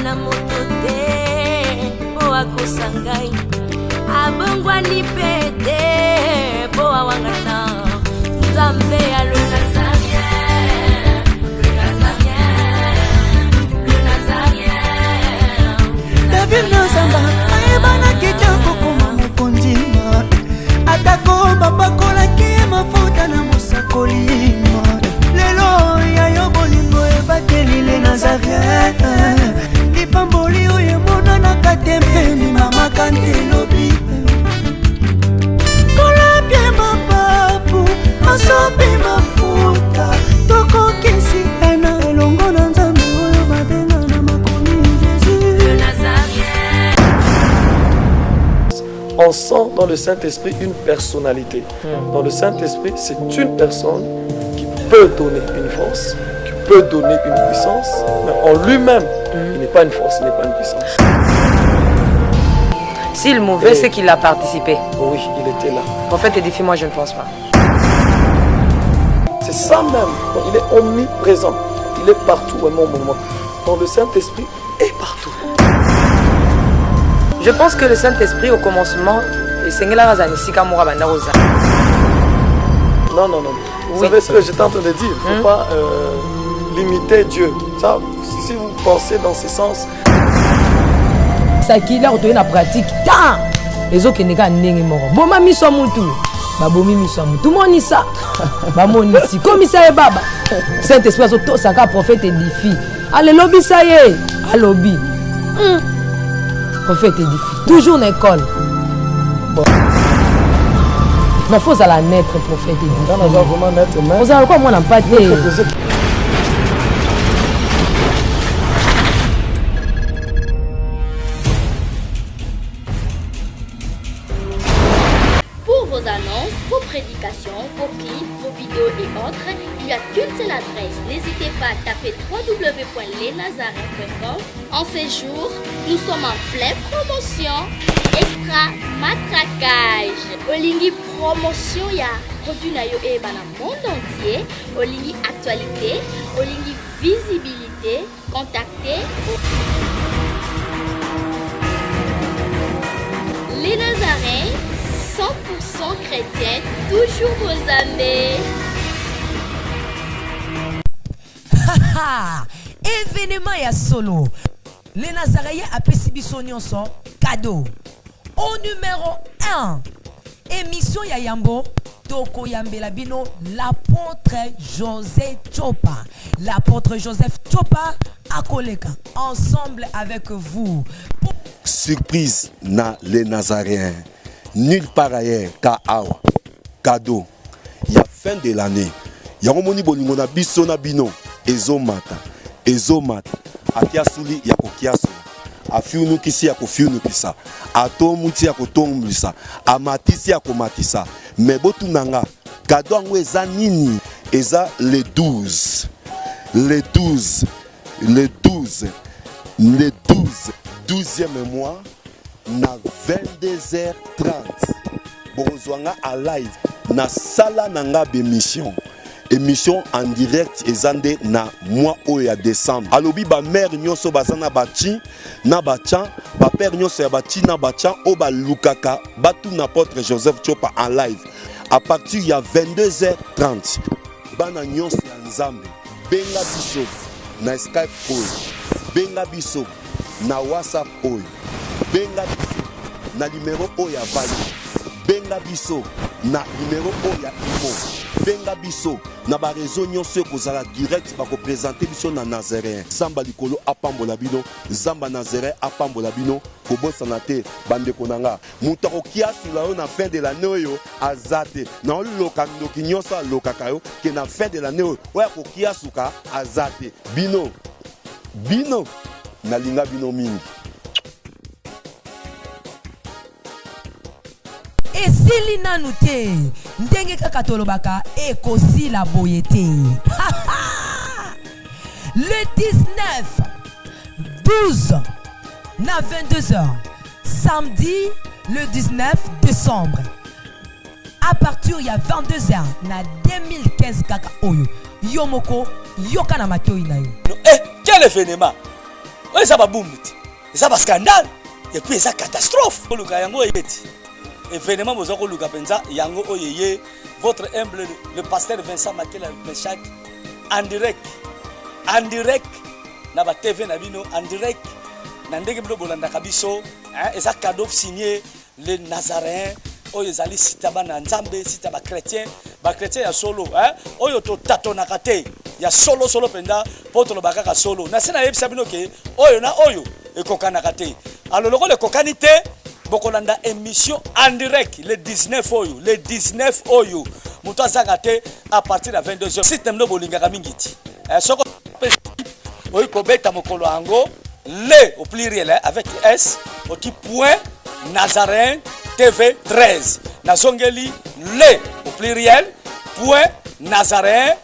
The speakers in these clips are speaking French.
na moto te po akosangai abongwani pete po awangana Nzambe ya le Nazarien David Nzamba ayebana kitoko koma mokondima atako babakolaki mafuta na mosakolima lelo yayo bolingo ebateli le Nazarien lipamboli oyo emonana katempeni mama kantelobi kolapie mapapu masopi mafuta tokokisi ena elongo na Nzambe oyo babenga na makomi Jésus le Nazarien. On sent dans le Saint-Esprit une personnalité. Dans le Saint-Esprit, c'est une personne qui peut donner une force, qui peut donner une puissance, mais en lui-même, il n'est pas une force, il n'est pas une puissance. S'il est mauvais, c'est qu'il a participé. Oui, il était là. Prophète édifie, moi je ne pense pas. C'est ça même. Donc, il est omniprésent. Il est partout au même moment. Donc le Saint-Esprit est partout. Je pense que le Saint-Esprit, au commencement, Non. Vous savez ce que j'étais en train de dire. Il ne faut pas limiter Dieu. Ça, si vous pensez dans ce sens. Ça qui l'a retenu la pratique. Les autres qui n'ont pas de mort. Bon, ma mission mutu. Babomi mission mutu. Tout le monde ça. Bamoni ici. Comme ça est baba. Saint-Esprit, ça a prophète édifie. Allez, lobby, ça y est. À lobby. Prophète édifie. Toujours une école. Bon. Mais il faut la naître, prophète édifie. On va vraiment naître. Vous avez quoi, moi, n'a pas été. Pour vos annonces, vos prédications, vos clips, vos vidéos et autres, il n'y a qu'une seule adresse. N'hésitez pas à taper www.lesnazarins.com. En ces jours, nous sommes en pleine promotion. Extra matraquage. Olingi promotion ya produit na yo e bana monde entier. Olingi actualité, Olingi visibilité. Contactez les Nazarins. 100% chrétien, toujours vos amis. Événement ya solo. Les Nazariens a pécibisonnion son cadeau. Au numéro 1. Émission ya Yambo. Toko Yambela Bino, l'apôtre Joseph Chopa. L'apôtre Joseph Chopa à Koleka. Ensemble avec vous. Surprise na les Nazariens. Nulle part ailleurs qu'à Awa. Cadeau. Il y a fin de l'année. Il y a un moni bolingo na biso na bino. Ezomata. Atia suli ya kokiaso. Afiunu kisi ya kofiunu kisa. Atomuti ya kotomulisa. Amatisi ya komatisa. Mebotu nanga. Cadeau ango eza nini? Eza le 12. Le 12e mois. Na 22h30 Borozwanga à live na sala nanga d'émission en direct ezande na mois oya décembre alobi ba mère nyonso bazana bachi na bachan ba père nyonso ya bachi na bachan o ba lukaka batu n'apôtre Joseph Chopa en live à partir ya 22h30 bana nyonso ya Nzambe benga biso na Skype oyo benga biso na WhatsApp oyo benga biso na numéro oya Bali benga biso na numéro oya Imo benga biso na ba réseau nyonso kozala direct ba ko présenter biso na Nazaréen Zamba likolo apambola bino Zamba Nazaréen apambola bino ko bosana te bande konanga muta ko kiasi la na fin de l'année oyo azate na loka ndoki nyonso lokaka yo ke na fin de l'année oyo ko kiasuka azate bino na linga bino mingi. Et si nanu te ndenge kaka tolobaka ekosi la boyete. Le 19 12 na 22h samedi le 19 décembre à partir ya 22h na 2015 kaka oyo yomoko yoka na matoi na yo. Quel événement? oyo eza babumbu te eza bascandale et puis eza catastrophe koluka yango eyeti événement boza koluka mpenza yango oyo ye votre humble le pasteur Vincent Makela Meshak en direct na ba TV na bino en direct na ndenge bino bolandaka biso eza cadeau signé les Nazaréens oyo ezali sita bana nzambe sita ba chrétien ya solo oyo to tatonaka te ya solo penda poto lobaka solo na sena yebisa bino ke oyo na oyo ekokanaka te alors loko le kokani te bokolanda émission en direct le 19 oyo muto azanga te à partir de 22h site mno bolingaka mingiti soko oyo kobeta mokolo ango le au pluriel avec S au petit point Nazaréen TV 13 nazongeli le au pluriel point Nazaréen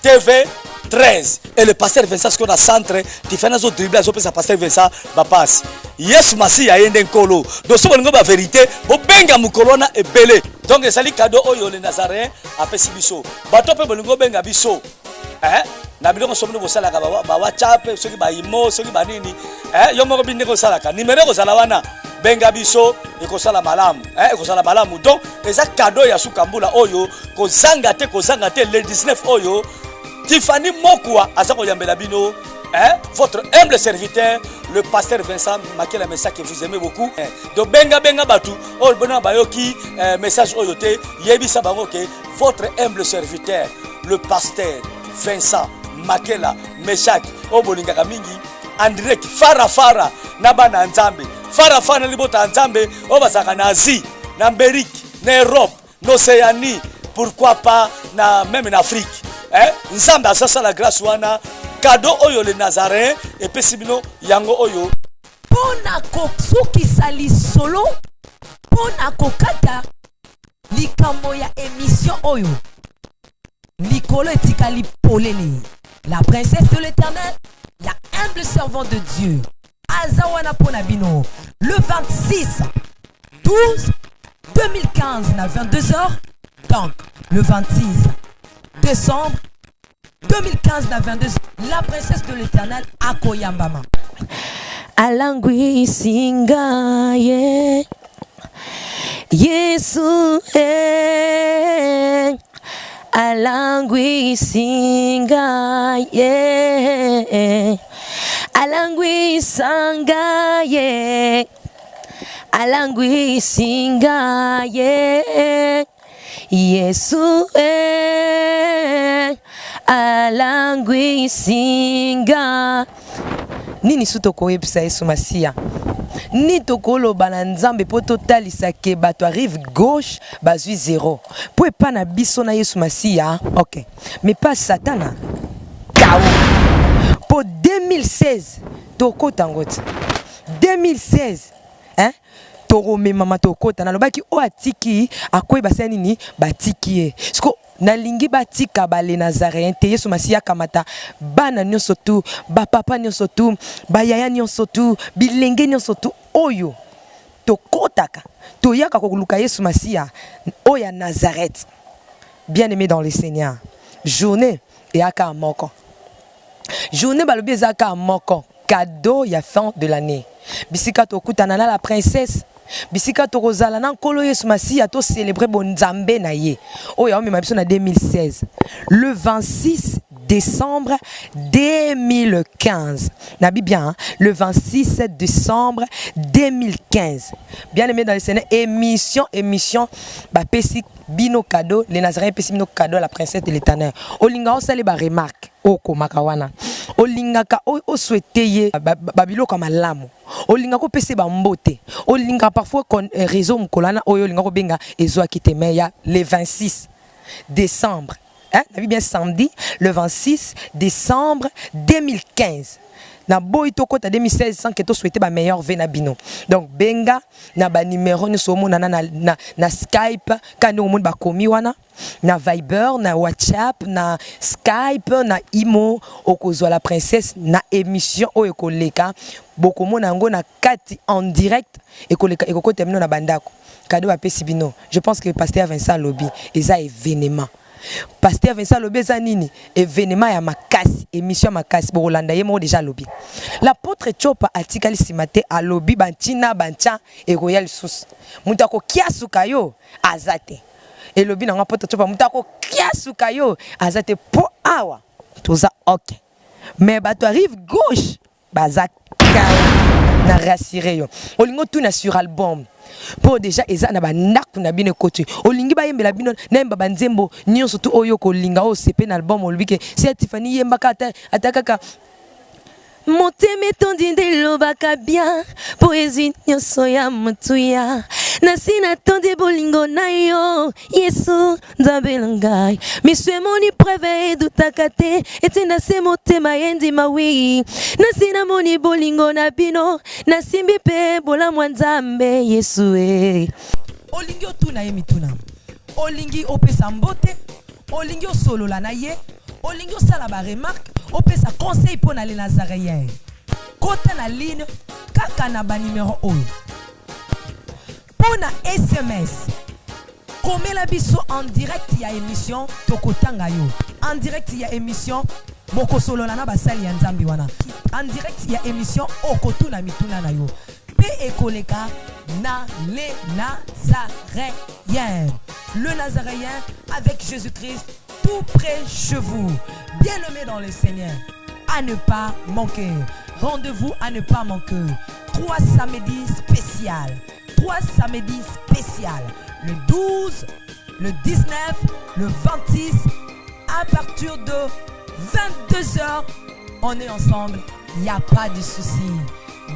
TV 13 et le pasteur Vincent ce qu'on a centre tu fais nos dribbles à ce pasteur Vincent va passe yes masi ya yende nkolo donc ce bongo ba vérité bo benga mukolona e belé donc ezali cadeau oyo le Nazaréen apesi biso bato pe bolingo benga biso na biloko somno bosalaka ba WhatsApp soki ba imo soki ba nini yo moko binde ko salaka numéro ko sala wana benga biso ekosala malamu ekosala malamu donc eza cadeau ya sukambula oyo kozanga te le 19 oyo Tiffany Mokwa aza koyambela bino votre humble serviteur le pasteur Vincent Makela Meshak que vous aimez beaucoup donc benga batu oyo bona bayoki message oyo te yebisa bango ke votre humble serviteur le pasteur Vincent Makela Meshak obolingaka mingi en direct fara na bana nzambe fara na libota nzambe obazaka na Asie na Amérique na Europe na Océanie pourquoi pas na même en Afrique nzambe asasa la grâce wana cadeau oyo le Nazaréen et pesibino yango oyo pona kokukisa lisolo pona kokata likambo ya émission oyo likolo etikali polele la princesse de l'Éternel la humble servante de Dieu azawana pona bino le 26 12 2015 na 22h donc le 26 décembre 2015 na 22h la princesse de l'Éternel à Koyambama alangwi singa ye Yesu alangwi singa ye alangwi sanga ye alangwi singa ye Yesu alangwi singa nini sutoko yebisa Yesu Masia ni tokolo bananzambe po totalisa ke bato arrive gauche bazui 0 po epa na biso na Yesu Masia ok mais pas satana kao po 2016 toko tangoti 2016 toro mama tokota nalobaki o atiki akoy basya nini batiki ye siko nalingi batika bale Nazaréen te Yesu Masia kamata bana nyonso tu ba papa nyonso tu ba yaya nyonso tu bilenge nyonso tu oyo tokotaka toyaka kokuluka Yesu Masia oya Nazareth bien aimé dans le Seigneur journée et aka moko journée balobi ezaka moko cadeau ya fin de l'année bisika tokutana na la princesse bisika tokozala na nkolo Yesu Masia to célébrer bonzambe na ye oya omema biso na 2016 le 26 décembre 2015 nabi bien le 26 décembre 2015 bien aimé dans le Seigneur émission ba pesi bino cadeau les Nazaréens pesi bino cadeau à la princesse de l'Éternel olinga osale ba remarque oko makawana olingaka o souhaiter babilo comme malamu olinga ko pesi ba mbote olinga parfois kon réseau mkolana oyo olinga ko benga ezo akite meya le 26 décembre nabi bien samedi le 26 décembre 2015 na boy tokota 2016 sans que to souhaiter ba meilleur vena bino donc benga na ba numéro ni somo na Skype kano monde ba komi wana na Viber na WhatsApp na Skype na Imo okozwa la princesse na émission oyo koleka bokomona ngo na kati en direct ekoleka ekokota mino na bandako cadeau ba pesi bino je pense que pasteur Vincent Lobi eza événement Pasteur Vincent lobi eza nini événement ya makasi émission ya makasi bokolanda ye moko déjà lobi l'apôtre Chopa atikali nsima te alobi bantina bantia ekoya lisusu moto akokia suka yo aza te elobi nango apôtre Chopa moto akokia suka yo aza te po awa toza ok mais bato arrive gauche baza na rassuré yo olingo tuna sur album pour déjà eza na bandako na bino côté olingi ba yembela bino na yemba banzembo nyonso tu oyo kolinga o sepe na album olobike si Tiffany yembaka atakaka motema etondi nde elobaka bien poésie nyonso ya motuya nasi natondi bolingo na yo yesu nzambe na ngai miso emoni preve edutaka te ete nase motema yendima wi nasi namoni bolingo na bino nasimbi mpe bolamu ya nzambe yesu e olingi otuna ye mituna olingi opesa mbote olingi osolola na ye olingi osala baremarke opesa conseil mpo na le nazaréen kota na ligne kaka na banimero oyo mpo na sms komela biso en direct ya émission tokotanga yo en direct ya émission bokosolola na basali ya nzambe wana en direct ya émission okotuna mituna na yo mpe ekoleka na le nazaréen le nazaréen avec Jésus-Christ tout près chez vous. Bien-aimés dans le Seigneur, à ne pas manquer. Rendez-vous à ne pas manquer. 3 samedis spécial. 3 samedis spécial. Le 12, le 19, le 26, à partir de 22h, on est ensemble. Il n'y a pas de souci.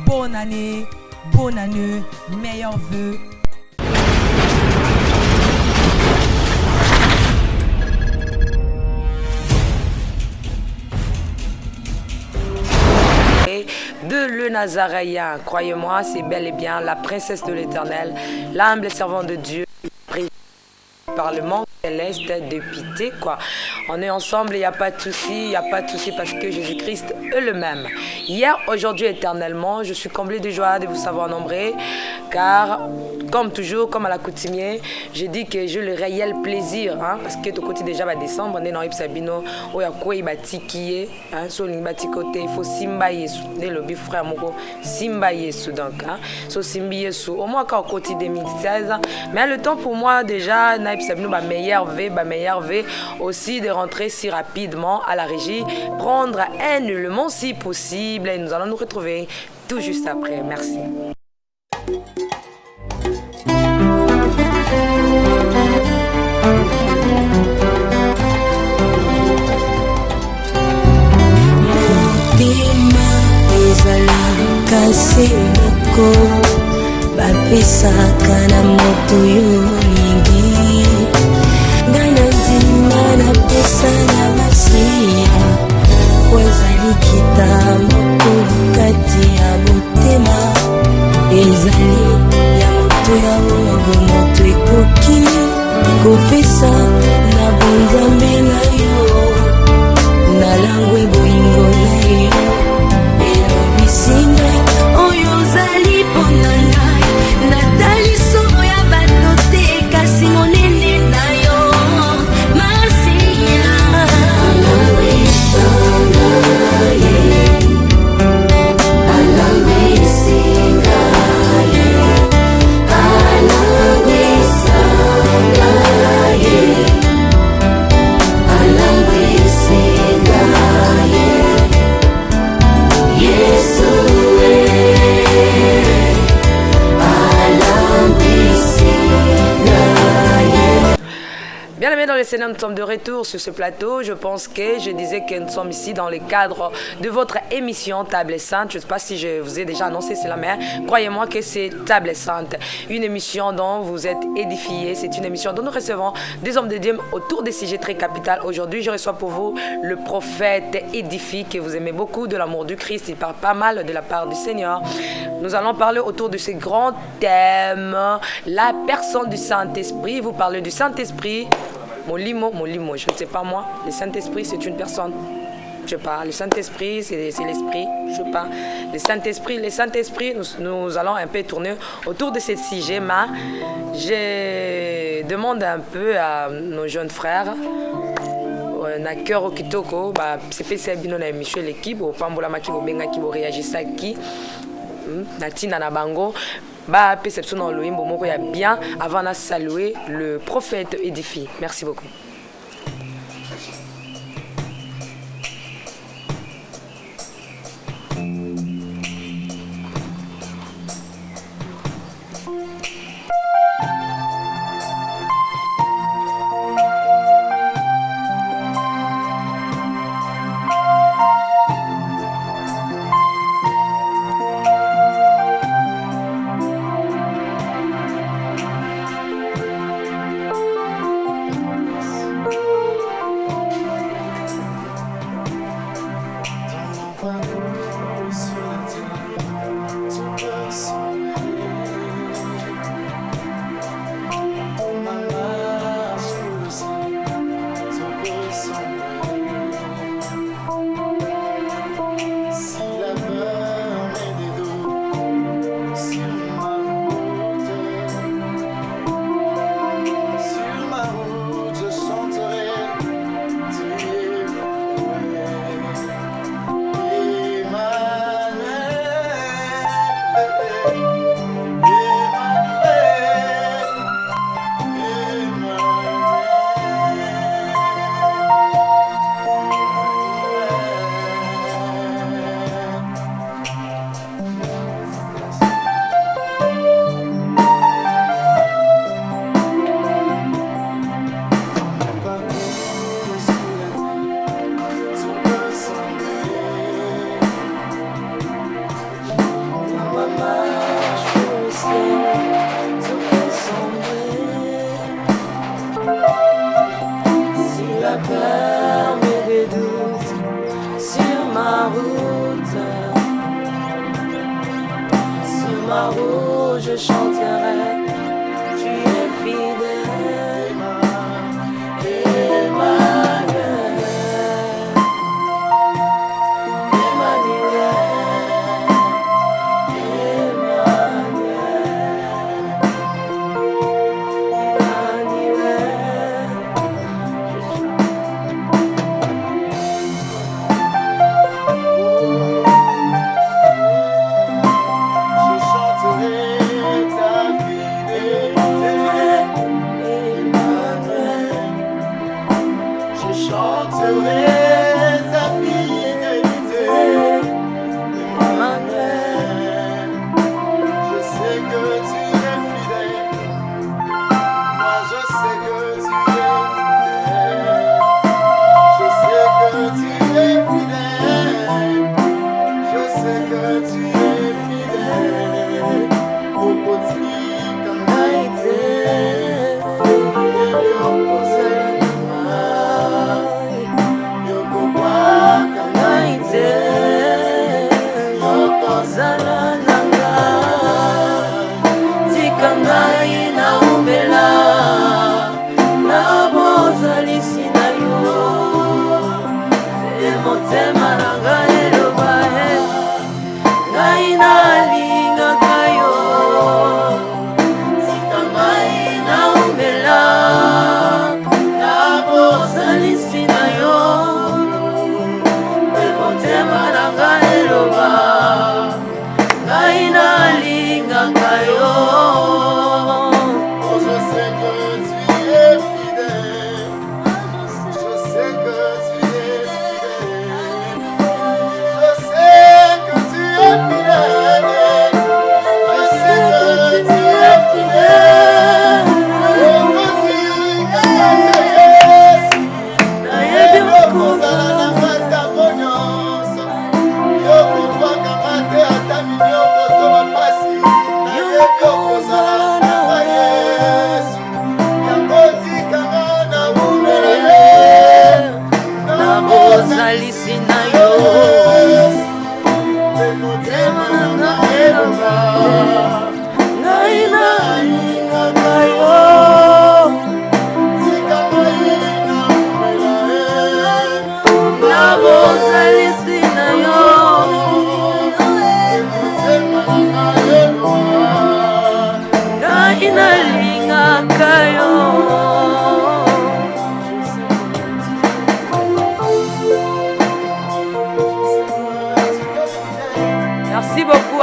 Bonne année, meilleurs vœux. De le Nazaréen, croyez-moi, c'est bel et bien la princesse de l'Éternel, l'humble servant de Dieu, pris par le monde céleste de pitié, quoi. On est ensemble, il n'y a pas de souci, parce que Jésus-Christ est le même. Hier, aujourd'hui, éternellement, je suis comblé de joie de vous savoir nombrer, car, comme toujours, comme à l'accoutumée, je dis que j'ai le réel plaisir, hein, parce que tout côté déjà va descendre, on est dans Ipsabino, où il y a quoi il va tiquer, hein, sur le bâti côté, il faut Simba Yesu, le lobby frère Moko, Simba Yesu, donc, hein, so Simba Yesu, au moins qu'au côté 2016, mais le temps pour moi, déjà, na Ipsabino, meilleur V, aussi de rentrer si rapidement à la régie, prendre un élément si possible, et nous allons nous retrouver tout juste après. Merci. kasi moko bapesaka na moto yo mingi ngai na nzima napesa na masiya wazali kita moko kati ya motema ezali ya moto ya oyo moto ekoki kopesa na bonzambe na yo na langwe bolingo na yo elobisinga oyo ozali mpona ngai natali somo ya bato te kasi monene na yo masiya alangwisanga ye alangwisinga ye alangwisanga ye alangwisinga ye Yesu Bien aimés dans le Seigneur, nous sommes de retour sur ce plateau. Je pense que je disais que nous sommes ici dans le cadre de votre émission Table Sainte. Je ne sais pas si je vous ai déjà annoncé cela, mais croyez-moi que c'est Table Sainte. Une émission dont vous êtes édifiés. C'est une émission dont nous recevons des hommes de Dieu autour des sujets très capitaux. Aujourd'hui, je reçois pour vous le prophète édifié que vous aimez beaucoup, de l'amour du Christ. Il parle pas mal de la part du Seigneur. Nous allons parler autour de ce grand thème, la personne du Saint-Esprit. Vous parlez du Saint-Esprit. Molimo, je ne sais pas moi. Le Saint-Esprit, c'est une personne. Je sais pas. Le Saint-Esprit, c'est l'Esprit. Je sais pas. Le Saint-Esprit, nous allons un peu tourner autour de ce sujet. Mais je demande un peu à nos jeunes frères na cœur au kitoko ba sepesa bino na émission l'équipe au pambola maki bobenga ki bo réagissa ki na tina na bango ba perception dans loimbo moko ya bien avant de saluer le prophète Edifie. Merci beaucoup.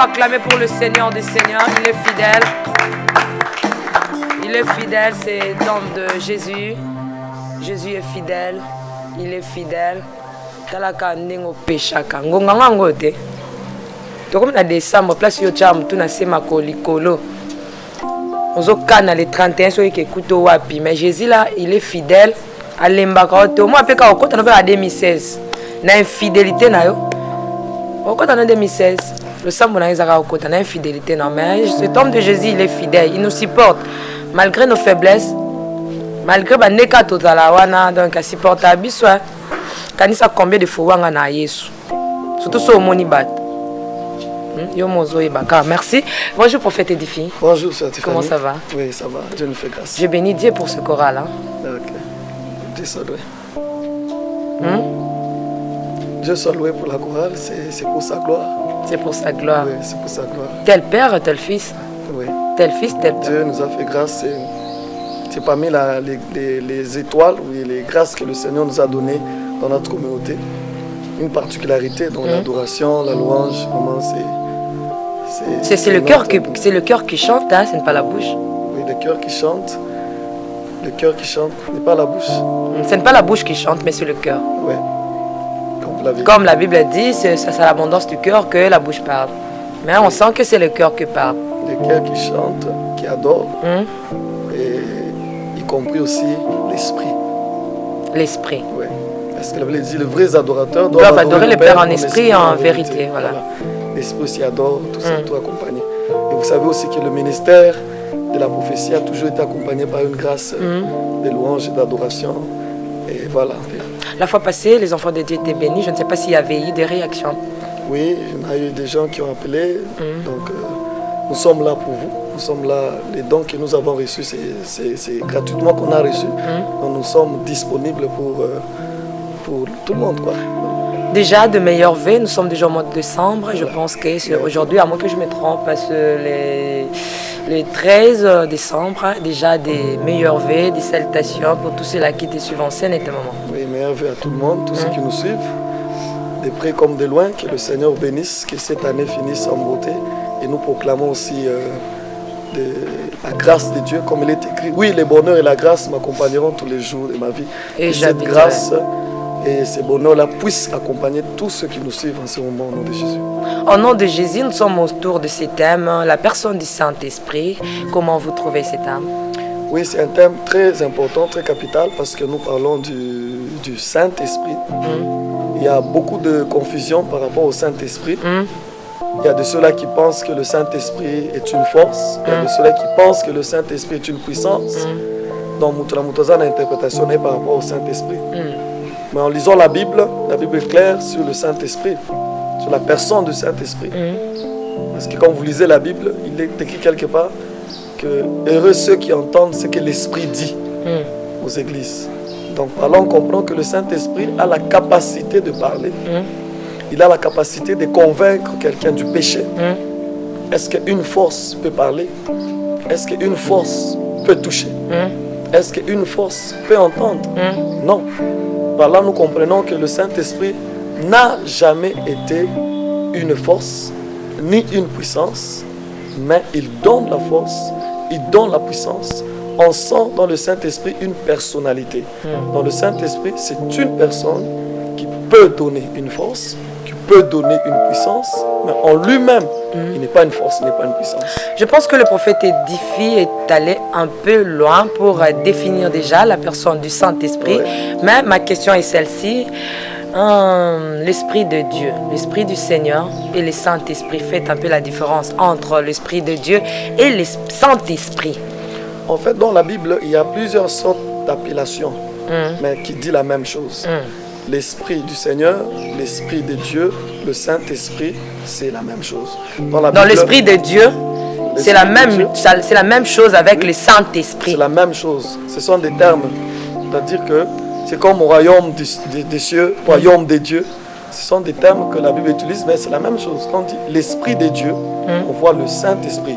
acclamer pour le Seigneur des Seigneurs. Il est fidèle. Il est fidèle, c'est l'homme de Jésus. Jésus est fidèle. Il est fidèle. Talaka ndingo peshaka. Ngonganga ngote. To comme na décembre place yo cham tu na sema kolikolo. Ozo kana le 31 so yeke kuto wapi. Mais Jésus là, il est fidèle. Alembaka to moi peka okota na ba 2016. Na infidélité na yo. Okota na 2016. Le sambo na ezaka okota na infidélité na mais cet homme de Jésus, il est fidèle, il nous supporte malgré nos faiblesses. Malgré baneka totala wana donc il supporte biso. Kanisa combien de fois wanga na Yesu. Surtout so moni bat. Yo mozo ebaka. Merci. Bonjour prophète Edifi. Bonjour sœur Tiffany. Comment ça va? Oui, ça va. Dieu nous fait grâce. Je bénis Dieu pour ce choral hein. OK. Dieu soit loué. Dieu soit loué pour la chorale, c'est pour sa gloire. C'est pour sa gloire. Oui, c'est pour sa gloire. Tel père, tel fils. Oui. Tel fils, tel père. Dieu nous a fait grâce. C'est parmi les étoiles ou les grâces que le Seigneur nous a données dans notre communauté. Une particularité dans l'adoration, la louange, vraiment c'est le cœur qui chante, hein, ce n'est pas la bouche. Oui, le cœur qui chante. Le cœur qui chante, ce n'est pas la bouche. Ce n'est pas la bouche qui chante, mais c'est le cœur. Oui. Comme la Bible dit, c'est à l'abondance du cœur que la bouche parle. Mais on sent que c'est le cœur qui parle. Le cœur qui chante, qui adore, et y compris aussi l'esprit. L'esprit. Oui. Parce que la Bible dit, les vrais adorateurs doivent adorer le Père en esprit et en vérité. Voilà. L'esprit aussi adore, tout ça, tout accompagné. Et vous savez aussi que le ministère de la prophétie a toujours été accompagné par une grâce de louange et d'adoration. Et voilà. La fois passée, les enfants de Dieu étaient bénis. Je ne sais pas s'il y avait eu des réactions. Oui, il y a eu des gens qui ont appelé. Donc, nous sommes là pour vous. Nous sommes là. Les dons que nous avons reçus, c'est gratuitement qu'on a reçu. Donc, nous sommes disponibles pour tout le monde, quoi. Déjà, de meilleurs vœux. Nous sommes déjà au mois de décembre. Je pense que c'est aujourd'hui, à moins que je me trompe, parce que le 13 décembre, déjà des meilleurs vœux, des salutations pour tous ceux-là qui te suivent en scène et tes moments. Oui, meilleurs vœux à tout le monde, tous ceux qui nous suivent, de près comme de loin, que le Seigneur bénisse, que cette année finisse en beauté. Et nous proclamons aussi la grâce de Dieu, comme il est écrit. Oui, le bonheur et la grâce m'accompagneront tous les jours de ma vie. Et cette grâce et ces bonheurs-là puissent accompagner tous ceux qui nous suivent en ce moment au nom de Jésus. Au nom de Jésus, nous sommes autour de ce thème, la personne du Saint-Esprit. Comment vous trouvez ce thème? Oui, c'est un thème très important, très capital, parce que nous parlons du Saint-Esprit. Il y a beaucoup de confusion par rapport au Saint-Esprit. Il y a de ceux-là qui pensent que le Saint-Esprit est une force. Il y a de ceux-là qui pensent que le Saint-Esprit est une puissance. Donc, l'interprétation est par rapport au Saint-Esprit. Mais en lisant la Bible est claire sur le Saint-Esprit, sur la personne du Saint-Esprit. Parce que quand vous lisez la Bible, il est écrit quelque part que heureux ceux qui entendent ce que l'Esprit dit aux églises. Donc par là, on comprend que le Saint-Esprit a la capacité de parler. Il a la capacité de convaincre quelqu'un du péché. Est-ce qu'une force peut parler? Est-ce qu'une force peut toucher? Est-ce qu'une force peut entendre? Non. Par là, nous comprenons que le Saint-Esprit n'a jamais été une force, ni une puissance, mais il donne la force, il donne la puissance. On sent dans le Saint-Esprit une personnalité. Dans le Saint-Esprit, c'est une personne qui peut donner une force, qui peut donner une puissance, mais en lui-même, il n'est pas une force, il n'est pas une puissance. Je pense que le prophète Edifi est allé un peu loin pour définir déjà la personne du Saint-Esprit. Mais ma question est celle-ci. L'Esprit de Dieu, l'Esprit du Seigneur et le Saint-Esprit, faites un peu la différence entre l'Esprit de Dieu et le Saint-Esprit. En fait, dans la Bible, il y a plusieurs sortes d'appellations, mais qui disent la même chose. L'Esprit du Seigneur, l'Esprit de Dieu, le Saint-Esprit, c'est la même chose. Dans l'Esprit de Dieu, c'est la même chose avec le Saint-Esprit. C'est la même chose. Ce sont des termes. C'est-à-dire que c'est comme au royaume des cieux, royaume des dieux. Ce sont des termes que la Bible utilise, mais c'est la même chose. Quand on dit l'Esprit de Dieu, on voit le Saint-Esprit.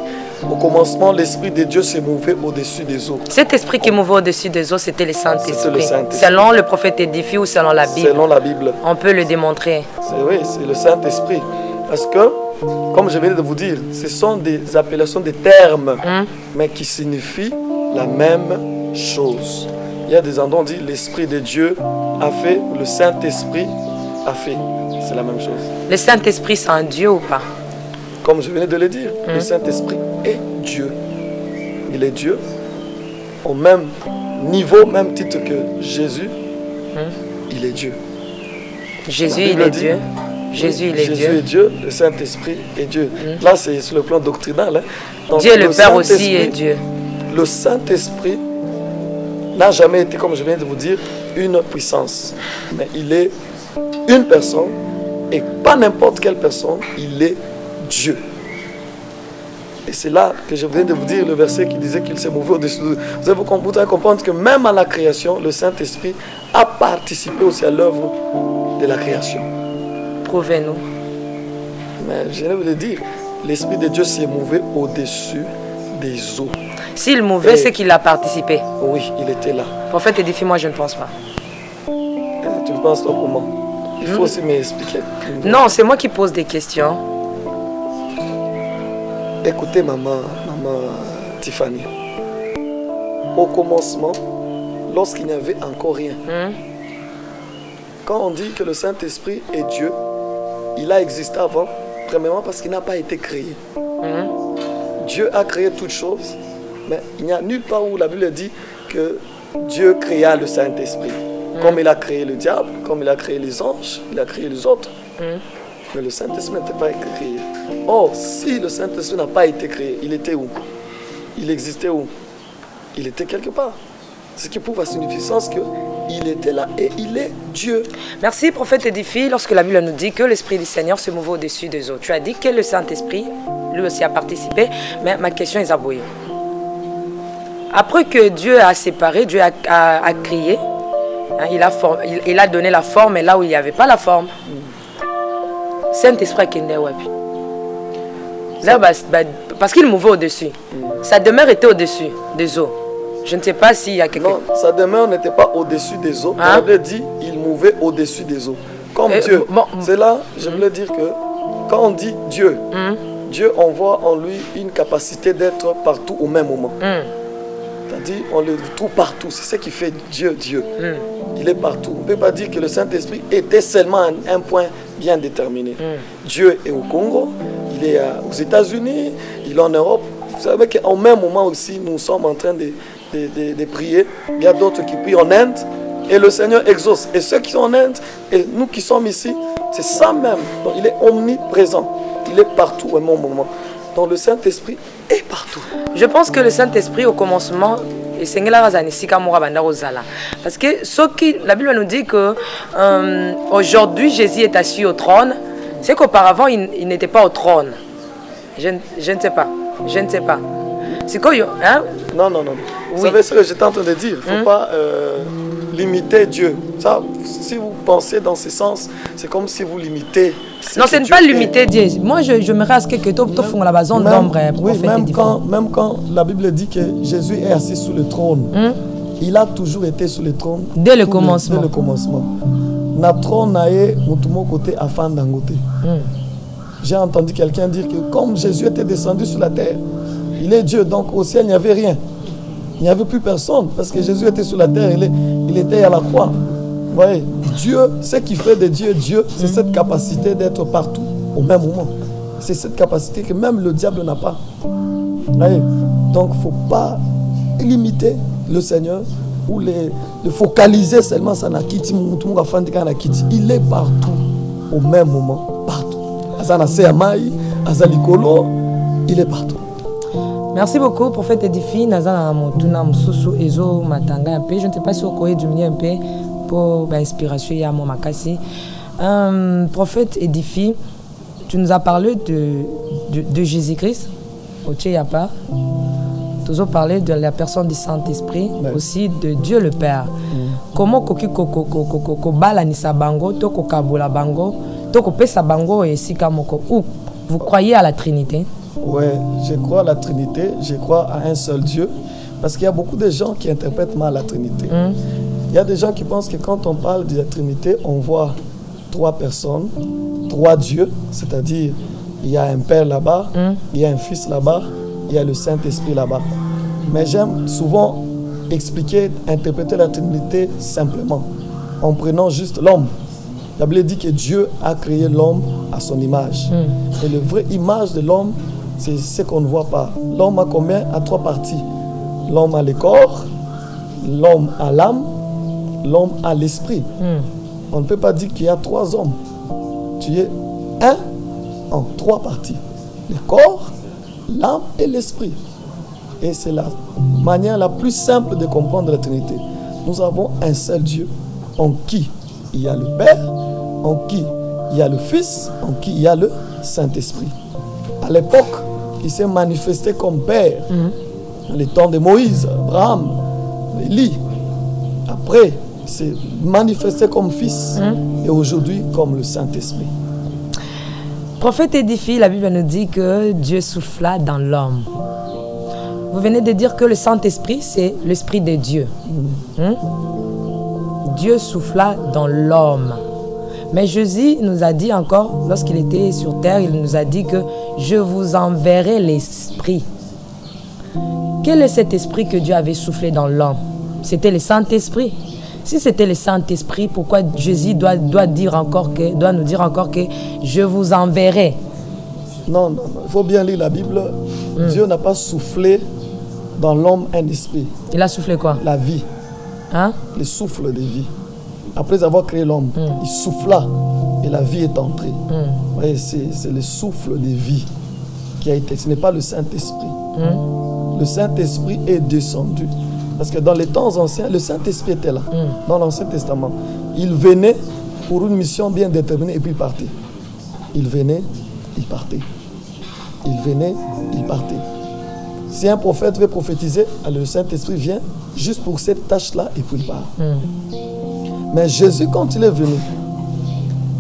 Au commencement, l'Esprit de Dieu s'est mouvé au-dessus des eaux. Cet esprit qui mouvait au-dessus des eaux, c'était le Saint-Esprit. C'était le Saint-Esprit. Selon le prophète Edifi ou selon la Bible? Selon la Bible. On peut le démontrer. Oui, c'est le Saint-Esprit. Parce que comme je venais de vous dire, ce sont des appellations, des termes, mais qui signifient la même chose. Il y a des endroits où on dit l'Esprit de Dieu a fait, le Saint-Esprit a fait. C'est la même chose. Le Saint-Esprit, c'est un Dieu ou pas? Comme je venais de le dire, le Saint-Esprit est Dieu. Il est Dieu. Au même niveau, même titre que Jésus, il est Dieu. Jésus, il est Dieu. Jésus, il est Jésus Dieu. est Dieu, le Saint-Esprit est Dieu. Là, c'est sur le plan doctrinal. Donc, Dieu le Père aussi est Dieu. Le Saint-Esprit n'a jamais été, comme je viens de vous dire, une puissance. Mais il est une personne, et pas n'importe quelle personne, il est Dieu. Et c'est là que je viens de vous dire le verset qui disait qu'il s'est mouvé au-dessus. Vous allez comprendre que même à la création, le Saint-Esprit a participé aussi à l'œuvre de la création. Prouvez-nous. Mais je vais vous le dire, l'Esprit de Dieu s'est mouvé au-dessus des eaux. S'il mouvait, c'est qu'il a participé. Oui, il était là. Prophète, édifie, moi je ne pense pas. Tu ne penses pas comment? Il faut aussi m'expliquer. Non, c'est moi qui pose des questions. Écoutez, maman Tiffany. Au commencement, lorsqu'il n'y avait encore rien, quand on dit que le Saint-Esprit est Dieu, il a existé avant, premièrement parce qu'il n'a pas été créé. Dieu a créé toutes choses, mais il n'y a nulle part où la Bible dit que Dieu créa le Saint-Esprit. Comme il a créé le diable, comme il a créé les anges, il a créé les autres. Mais le Saint-Esprit n'était pas créé. Or, si le Saint-Esprit n'a pas été créé, il était où? Il existait où? Il était quelque part. Ce qui prouve à significance qu'il était là et il est Dieu. Merci, prophète édifie. Lorsque la Bible nous dit que l'Esprit du Seigneur se mouvait au-dessus des eaux, tu as dit que le Saint-Esprit, lui aussi, a participé. Mais ma question est abouée. Après que Dieu a séparé, Dieu a créé, il a donné la forme, et là où il n'y avait pas la forme, Saint-Esprit a kende wapi. Là, parce qu'il mouvait au-dessus. Sa demeure était au-dessus des eaux. Je ne sais pas s'il y a quelqu'un. Non, sa demeure n'était pas au-dessus des eaux. Hein? On a dit il mouvait au-dessus des eaux. Comme Dieu. C'est là, je voulais dire que quand on dit Dieu, Dieu, on voit en lui une capacité d'être partout au même moment. C'est-à-dire, on le trouve partout. C'est ce qui fait Dieu, Dieu. Il est partout. On ne peut pas dire que le Saint-Esprit était seulement un point bien déterminé. Dieu est au Congo, il est aux États-Unis, il est en Europe. Vous savez qu'au même moment aussi, nous sommes en train de prier. Il y a d'autres qui prient en Inde et le Seigneur exauce. Et ceux qui sont en Inde et nous qui sommes ici, c'est ça même. Donc, il est omniprésent. Il est partout au même moment. Donc le Saint-Esprit est partout. Je pense que le Saint-Esprit au commencement, parce que la Bible nous dit que aujourd'hui Jésus est assis au trône, c'est qu'auparavant il n'était pas au trône. Je ne sais pas. Je ne sais pas. C'est quoi, hein? Non. Oui. Vous savez ce que j'étais en train de dire. Il ne faut pas limiter Dieu. Ça, si vous pensez dans ce sens, c'est comme si vous limitez. Non, ce n'est pas limiter Dieu. Moi, je me reste que tu fais la zone d'ombre. Oui, même quand la Bible dit que Jésus est assis sur le trône, il a toujours été sur le trône. Dès le commencement. Dès le commencement. Na trône nae mutumo côté afin d'angoté. J'ai entendu quelqu'un dire que comme Jésus était descendu sur la terre, il est Dieu, donc au ciel il n'y avait rien. Il n'y avait plus personne parce que Jésus était sur la terre, il était à la croix. Vous voyez, Dieu, ce qui fait de Dieu Dieu, c'est cette capacité d'être partout au même moment. C'est cette capacité que même le diable n'a pas. Vous voyez, donc il ne faut pas limiter le Seigneur ou le focaliser seulement sur la kiti. Il est partout au même moment, partout. Il est partout. Merci beaucoup, prophète Edifi. Nazana Motuna Msusu Ezo Matanga un peu. Je ne sais pas si vous pouvez diminuer un peu pour l'inspiration. Il y a mon makasi. Prophète Edifi, tu nous as parlé de Jésus-Christ au Tchéyapa. Tu nous as parlé de la personne du Saint-Esprit, aussi de Dieu le Père. Comment Koko Balanisa Bango, Toko Kabola Bango, Toko Pesa Bango et Sikamoko. Vous croyez à la Trinité? Oui, je crois à la Trinité, je crois à un seul Dieu, parce qu'il y a beaucoup de gens qui interprètent mal la Trinité. Il y a des gens qui pensent que quand on parle de la Trinité, on voit 3 personnes, 3 dieux, c'est-à-dire il y a un Père là-bas, il y a un Fils là-bas, il y a le Saint-Esprit là-bas. Mais j'aime souvent expliquer, interpréter la Trinité simplement, en prenant juste l'homme. La Bible dit que Dieu a créé l'homme à son image. Et la vraie image de l'homme, c'est ce qu'on ne voit pas. L'homme a combien? A 3 parties. L'homme a le corps, l'homme a l'âme, l'homme a l'esprit. On ne peut pas dire qu'il y a 3 hommes. Tu es un en 3 parties. Le corps, l'âme et l'esprit. Et c'est la manière la plus simple de comprendre la Trinité. Nous avons un seul Dieu en qui il y a le Père, en qui il y a le Fils, en qui il y a le Saint-Esprit. À l'époque, il s'est manifesté comme Père. Dans les temps de Moïse, Abraham, Élie. Après, il s'est manifesté comme Fils et aujourd'hui comme le Saint-Esprit. Prophète édifie, la Bible nous dit que Dieu souffla dans l'homme. Vous venez de dire que le Saint-Esprit, c'est l'Esprit de Dieu. Dieu souffla dans l'homme. Mais Jésus nous a dit encore, lorsqu'il était sur terre, il nous a dit que je vous enverrai l'Esprit. Quel est cet esprit que Dieu avait soufflé dans l'homme? C'était le Saint-Esprit. Si c'était le Saint-Esprit, pourquoi Jésus doit nous dire encore que je vous enverrai? Non, il faut bien lire la Bible. Dieu n'a pas soufflé dans l'homme un esprit. Il a soufflé quoi? La vie. Le souffle de vie. Après avoir créé l'homme, il souffla et la vie est entrée. C'est le souffle de vie qui a été. Ce n'est pas le Saint-Esprit. Le Saint-Esprit est descendu. Parce que dans les temps anciens, le Saint-Esprit était là. Dans l'Ancien Testament. Il venait pour une mission bien déterminée et puis il partait. Il venait, il partait. Il venait, il partait. Si un prophète veut prophétiser, alors le Saint-Esprit vient juste pour cette tâche-là et puis il part. Mais Jésus, quand il est venu,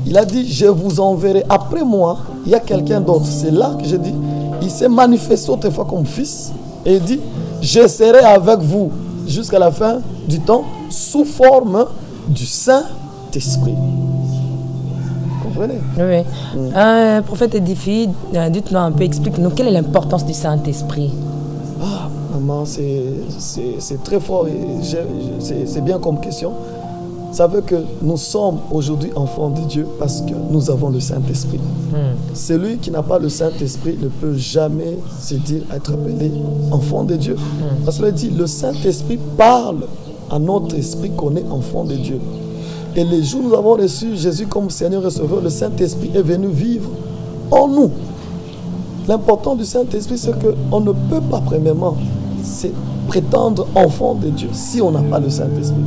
il a dit, je vous enverrai. Après moi, il y a quelqu'un d'autre. C'est là que je dis, il s'est manifesté autrefois comme Fils et il dit, je serai avec vous jusqu'à la fin du temps sous forme du Saint-Esprit. Vous comprenez? Oui. Prophète édifie, dites-nous un peu, explique-nous quelle est l'importance du Saint-Esprit. Maman, c'est très fort et c'est bien comme question. Ça veut que nous sommes aujourd'hui enfants de Dieu parce que nous avons le Saint-Esprit. Celui qui n'a pas le Saint-Esprit ne peut jamais se dire être appelé enfant de Dieu. Parce qu'il dit, le Saint-Esprit parle à notre esprit qu'on est enfant de Dieu. Et les jours où nous avons reçu Jésus comme Seigneur et Sauveur, le Saint-Esprit est venu vivre en nous. L'important du Saint-Esprit, c'est qu'on ne peut pas premièrement prétendre enfant de Dieu si on n'a pas le Saint-Esprit.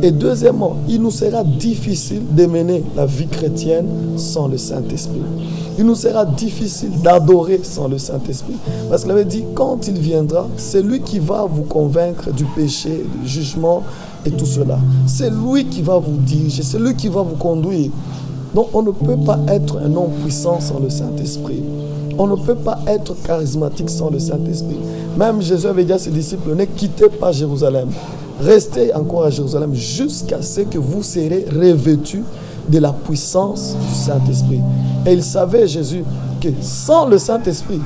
Et deuxièmement, il nous sera difficile de mener la vie chrétienne sans le Saint-Esprit. Il nous sera difficile d'adorer sans le Saint-Esprit. Parce qu'il avait dit, quand il viendra, c'est lui qui va vous convaincre du péché, du jugement et tout cela. C'est lui qui va vous diriger, c'est lui qui va vous conduire. Donc on ne peut pas être un homme puissant sans le Saint-Esprit. On ne peut pas être charismatique sans le Saint-Esprit. Même Jésus avait dit à ses disciples, ne quittez pas Jérusalem. Restez encore à Jérusalem jusqu'à ce que vous serez revêtus de la puissance du Saint-Esprit. Et il savait, Jésus, que sans le Saint-Esprit,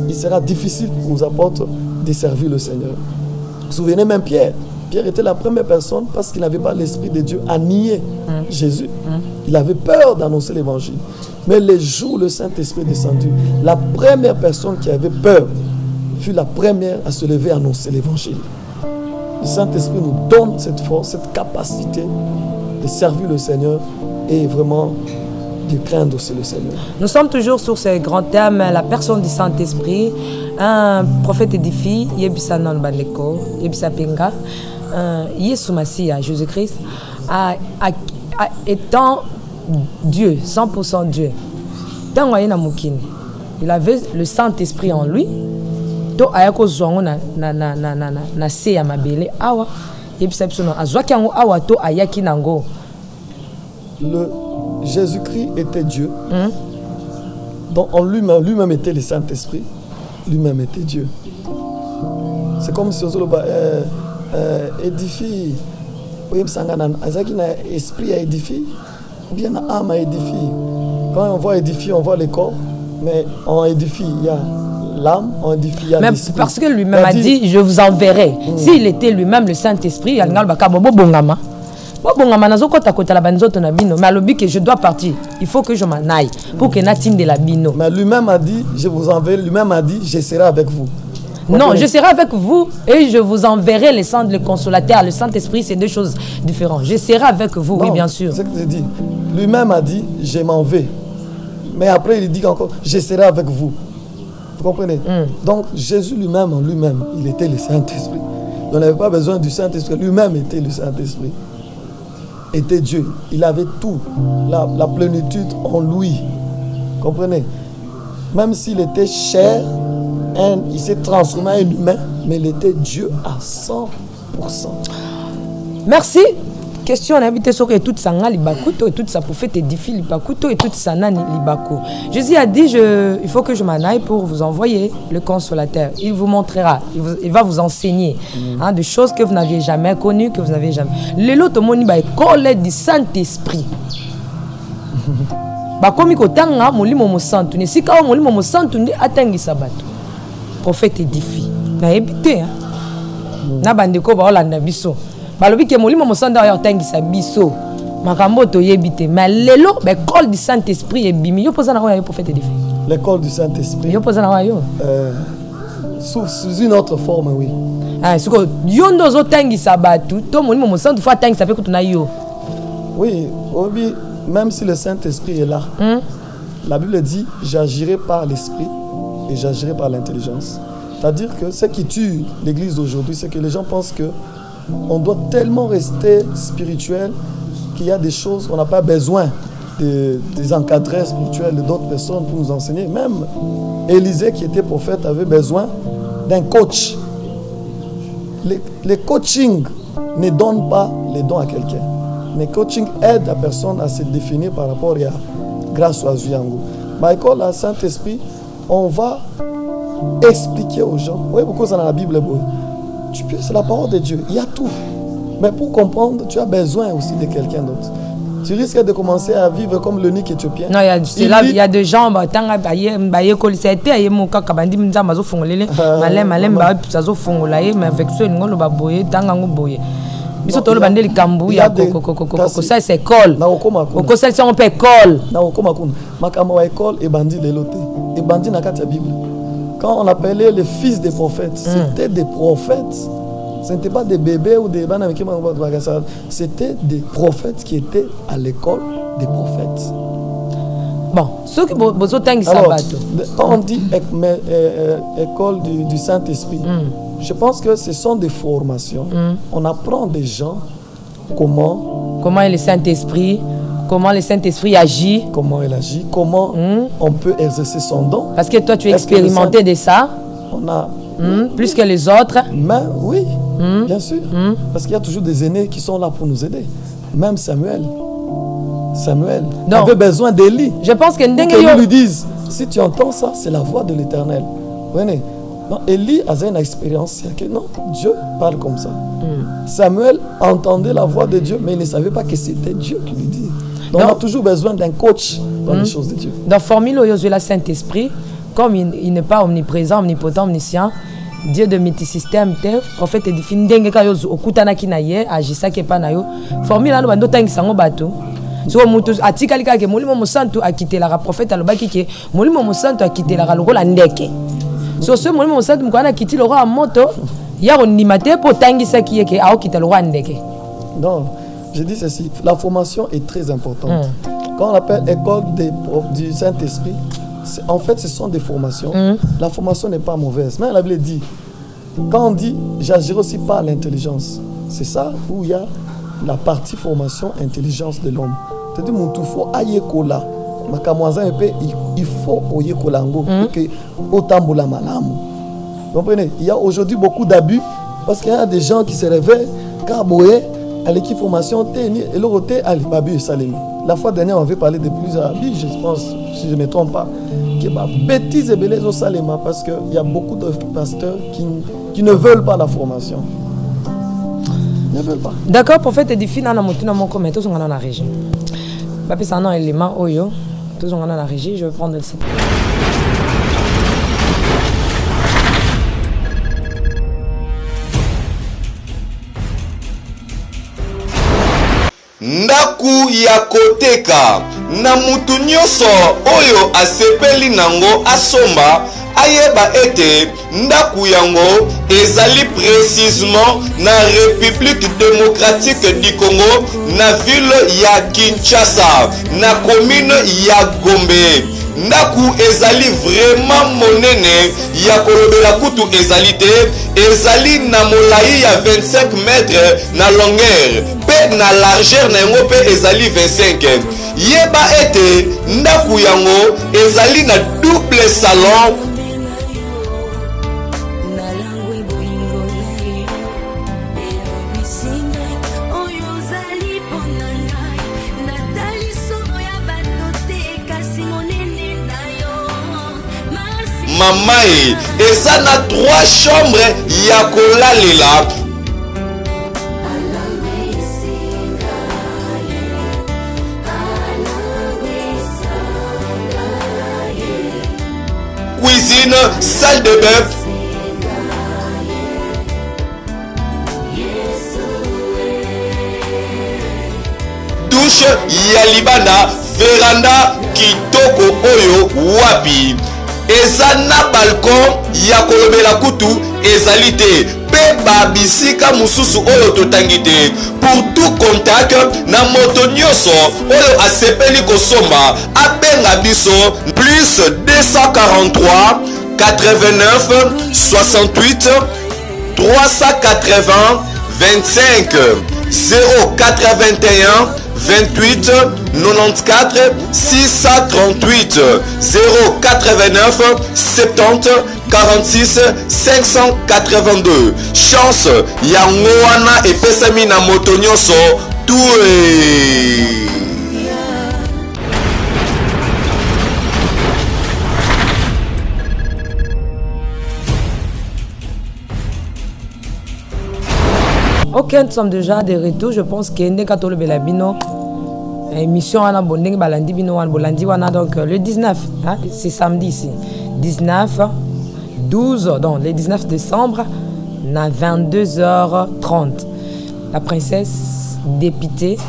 il sera difficile pour nos apôtres de servir le Seigneur. Vous vous souvenez même Pierre. Pierre était la première personne parce qu'il n'avait pas l'Esprit de Dieu à nier Jésus. Il avait peur d'annoncer l'Évangile. Mais les jours où le Saint-Esprit est descendu, la première personne qui avait peur fut la première à se lever et annoncer l'Évangile. Le Saint-Esprit nous donne cette force, cette capacité de servir le Seigneur et vraiment de craindre aussi le Seigneur. Nous sommes toujours sur ce grand thème, la personne du Saint-Esprit. Un prophète édifie, Yebisa Nanbaneko, Yebisa Penga, Yesu Massia, Jésus-Christ, étant Dieu, 100% Dieu. Il avait le Saint-Esprit en lui. To ayako zongo na se ya mabele awa yebisa biso azwaki yango awa to ayaki nango. Le Jésus-Christ était Dieu. Donc en lui-même était le Saint-Esprit, lui-même était Dieu. C'est comme si on édifie azaki na esprit à édifier ou bien na âme à édifier. Quand on voit édifier, on voit les corps. Mais on édifie, il y a l'âme, on édifie, il y a Mais l'esprit. parce que lui-même a dit, je vous enverrai. S'il était lui-même le Saint-Esprit, il y a bongama. Bongama nazo kota kota la banzoto na bino. Mais alobi que je dois partir. Il faut que je m'en aille pour que Natim de la bino. Mais lui-même a dit, je vous enverrai. Lui-même a dit, je serai avec vous. Non, je serai avec vous et je vous enverrai le consolateur. Le Saint-Esprit, c'est deux choses différentes. Je serai avec vous, Non, oui, bien sûr. C'est ce que je dis. Lui-même a dit, je m'en vais. Mais après, il dit encore, je serai avec vous. Vous comprenez? Donc, Jésus lui-même, en lui-même, il était le Saint-Esprit. On n'avait pas besoin du Saint-Esprit. Lui-même était le Saint-Esprit. Était Dieu. Il avait tout. La plénitude en lui. Vous comprenez? Même s'il était chair, il s'est transformé en humain, mais il était Dieu à 100%. Merci. Question, on a habité sur que toute sa libakuto et toute sa prophète édifie libakuto et toute sa nani libako. Jésus a dit, il faut que je m'en aille pour vous envoyer le consolateur. Il vous montrera, il va vous enseigner des choses que vous n'aviez jamais connues, que vous n'avez jamais. Le lot moni ba école du Saint-Esprit. Ba komi ko tanga molimo mo santu ne sika molimo mo santu ndi atangi sabato. Prophète édifie. Na habité na bandeko ba olanda biso. Balobi ke molimo mosanda ya otangisa biso makambo toyebite mais lelo l'école du Saint-Esprit et bimi yo posa na ko ya prophète édifie. L'école du Saint-Esprit. Yo posa na wa yo. Sous une autre forme, oui. Ah, siko yo ndo zo tangisa batu to molimo mosanda fa tangisa pe kutuna yo. Oui, obi même si le Saint-Esprit est là. La Bible dit j'agirai par l'esprit et j'agirai par l'intelligence. C'est-à-dire que ce qui tue l'église d'aujourd'hui, c'est que les gens pensent que on doit tellement rester spirituel qu'il y a des choses qu'on n'a pas besoin des encadrés spirituels de d'autres personnes pour nous enseigner. Même Élisée, qui était prophète, avait besoin d'un coach. Les coaching ne donnent pas les dons à quelqu'un. Les coaching aident la personne à se définir par rapport à grâce à Zuyango. Ma école, à Saint-Esprit, on va expliquer aux gens. Oui, beaucoup ça dans la Bible. C'est la parole de Dieu. Il y a tout. Mais pour comprendre, tu as besoin aussi de quelqu'un d'autre. Tu risques de commencer à vivre comme l'eunuque éthiopien. Non, il y a des gens quand on appelait les fils des prophètes, c'était des prophètes. Ce n'était pas des bébés ou des banans, c'était des prophètes qui étaient à l'école des prophètes. Bon, ceux qui quand on dit école du Saint-Esprit, je pense que ce sont des formations. On apprend des gens comment est le Saint-Esprit, comment le Saint-Esprit agit. Comment il agit, comment on peut exercer son don. Parce que toi, tu es expérimenté de ça. On a plus que les autres. Mais oui, bien sûr. Parce qu'il y a toujours des aînés qui sont là pour nous aider. Même Samuel avait besoin d'Élie. Je pense que Élie lui dise, si tu entends ça, c'est la voix de l'Éternel. Prenez. Non, Élie a une expérience, que non, Dieu parle comme ça. Samuel entendait la voix de Dieu, mais il ne savait pas que c'était Dieu qui lui dit. Donc on a toujours besoin d'un coach dans les choses de Dieu. Dans Formule Yosué Saint-Esprit, comme il n'est pas omniprésent, omnipotent, omniscient, Dieu de multisystème, prophète édifie, ndenge ka yozu okutana kinaye, agissa ke pa na yo. Formule alo bando tangisango bato. So mutu atikali ka ke molimo mosantu akitela ka prophète alobaki ke molimo mosantu akitela ka lokola ndeke. So ce molimo mosantu mukana kiti lo roi moto, ya onimate po tangisa ki ke aokita lo roi ndeke. Non, je dis ceci, la formation est très importante. Quand on appelle école du Saint-Esprit, en fait, ce sont des formations. La formation n'est pas mauvaise. Mais la Bible dit, quand on dit, j'agirai aussi par l'intelligence, c'est ça où il y a la partie formation, intelligence de l'homme. C'est-à-dire, il faut que vous comprenez? Il y a aujourd'hui beaucoup d'abus parce qu'il y a des gens qui se réveillent, carboyés, à l'équipe formation, et l'autre côté, Babu Salemi. La fois dernière, on avait parlé de plusieurs habits, je pense, si je ne me trompe pas, qui est bêtise et bêtise au Salema parce qu'il y a beaucoup de pasteurs qui ne veulent pas la formation. Ils ne veulent pas. D'accord, prophète édifie, dans la région. Papi, c'est un élément, oyo. Tous on a la régie, je vais prendre le site. Ndaku ya koteka na mutu nyonso oyo asepeli nango asomba ayeba ete ndaku yango ezali précisément na République démocratique du Congo na ville ya Kinshasa na commune ya Gombe. Ndaku ezali vraiment monene ya kolobela kutu ezali te, ezali na molai ya 25 mètres na longueur pe na largeur na yango pe ezali 25. Yeba ete ndaku yango ezali na double salon mamae eza na 3 chambres ya kolalela. Cuisine, salle de bain, douche ya libanda, veranda kitoko oyo wapi. Eza na balcon ya kolobela kutu ezali te pe babisika mususu oyo totangi te. Pour tout contact na moto nyonso oyo asepeli kosomba abenga biso plus 243 89 68 380 25 081 28 94 638 089 70 46 582. Chance yango wana epesami na moto nyonso tue. Ok, nous sommes déjà de retour. Je pense que nous avons Belabino. Émission à la bonne balandi bino bolandi wana donc le 19 hein, c'est samedi ici 19 12 donc le 19 décembre à 22h30 la princesse députée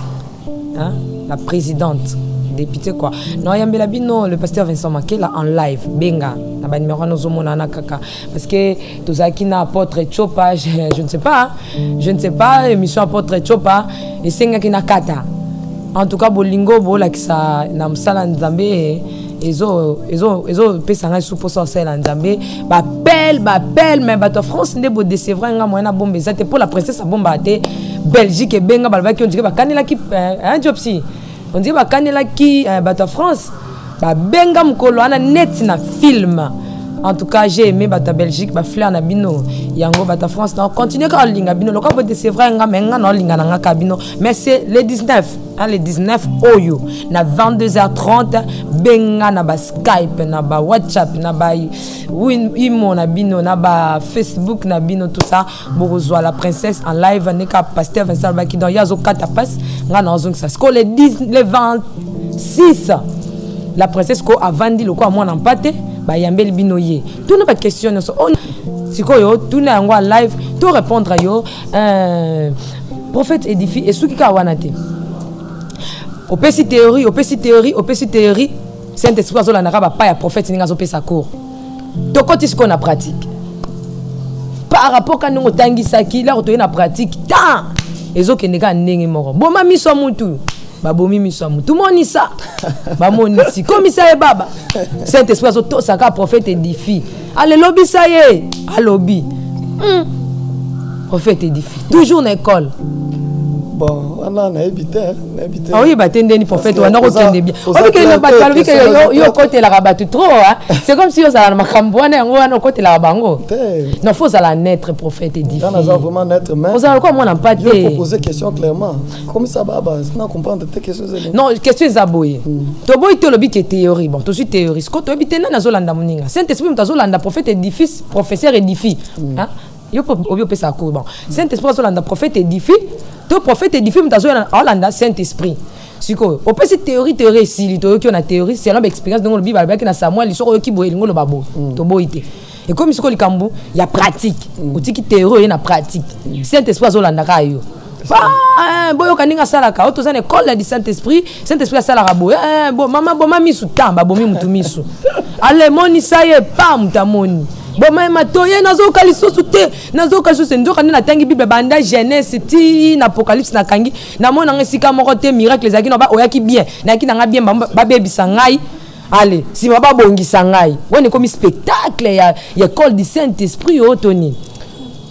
hein, la présidente députée quoi non yambela bino le pasteur Vincent Makela en live benga na ba numéro nozomona na kaka parce que tozaki na apôtre Chopa je ne sais pas émission apôtre Chopa et senga ki na kata. En tout cas, bolingo bolakisa na msala nzambe ezo pesanga supo so sala nzambe ba belle mais bato France nde bo décevra nga moyena bombe ça te pour la princesse bomba te Belgique et benga balba ki on dirait ba kanela ki un job si on dirait ba kanela ki bato France ba benga mkolo ana net na film. En tout cas, j'ai aimé Bata Belgique, ba fleur na bino. Yango Bata France, on continue quand linga bino. Le cas c'est vrai nga menga non linga na kabino. Mais c'est le 19, hein, le 19 oyo na 22h30 benga na ba Skype na ba WhatsApp na ba imo na bino na ba Facebook na bino tout ça. Borozwa la princesse en live neka pasteur Vincent Baki dans yazo kata pass nga na ozong ça. Le 26 la princesse ko avandi le quoi moi n'en pâté. Yambel binoye tout ne pas question sikoyo tout na yango live tout répondre yo prophète édifie et ceux qui ka wanate opesi théorie Saint-Esprit azola na ba pa ya prophète ninga zo pesa cours to koti siko na pratique par rapport à nous tangisaki là to na pratique tant ezoke ndeka ndenge moko boma miso mutu babomi misamu tout monde ça ba monisi comme ça et baba Saint-Esprit to saka prophète édifie allez lobby ça y est à lobby prophète édifie toujours dans l'école bon on a évité ah oui bah tendeni prophète on a retenu bien on dit que le bateau lui que yo côté la rabattu trop hein c'est comme si on ça na makambo wana yango wana côté la bango non faut ça la naître prophète édifie on a vraiment naître mais vous allez quoi moi n'a pas je vais poser question clairement comme ça baba c'est pas comprendre tes questions non question zaboye to boy to lobi que théorie bon to suis théoriste ko to habiter na zolanda muninga Saint-Esprit mtazolanda prophète édifie professeur édifie hein yo obio pesa ko bon Saint-Esprit zolanda prophète édifie to prophète édifie mtazolanda Saint-Esprit siko opesi théorie esili toyoki na théorie selon expérience donc le bible avec na Samuel soko yoki boye lingo lo babo to boyite et comme siko likambu ya pratique otiki théorie na pratique Saint-Esprit azolanda ka yo boyo kaninga salaka otoza na école du Saint-Esprit asalaka boye bo mama boma misu tamba bomi mutu misu ale moni saye pam tamoni boma matoye nazoka lisusu te nazoka lisusu ndoka na tangi bible banda Genèse ti na Apocalypse na kangi na mona ngesika moko te miracle ezaki no ba oyaki bien na ki na bien ba bebisa ngai allez si ba bongisa ngai woni comme spectacle ya école du Saint-Esprit otoni.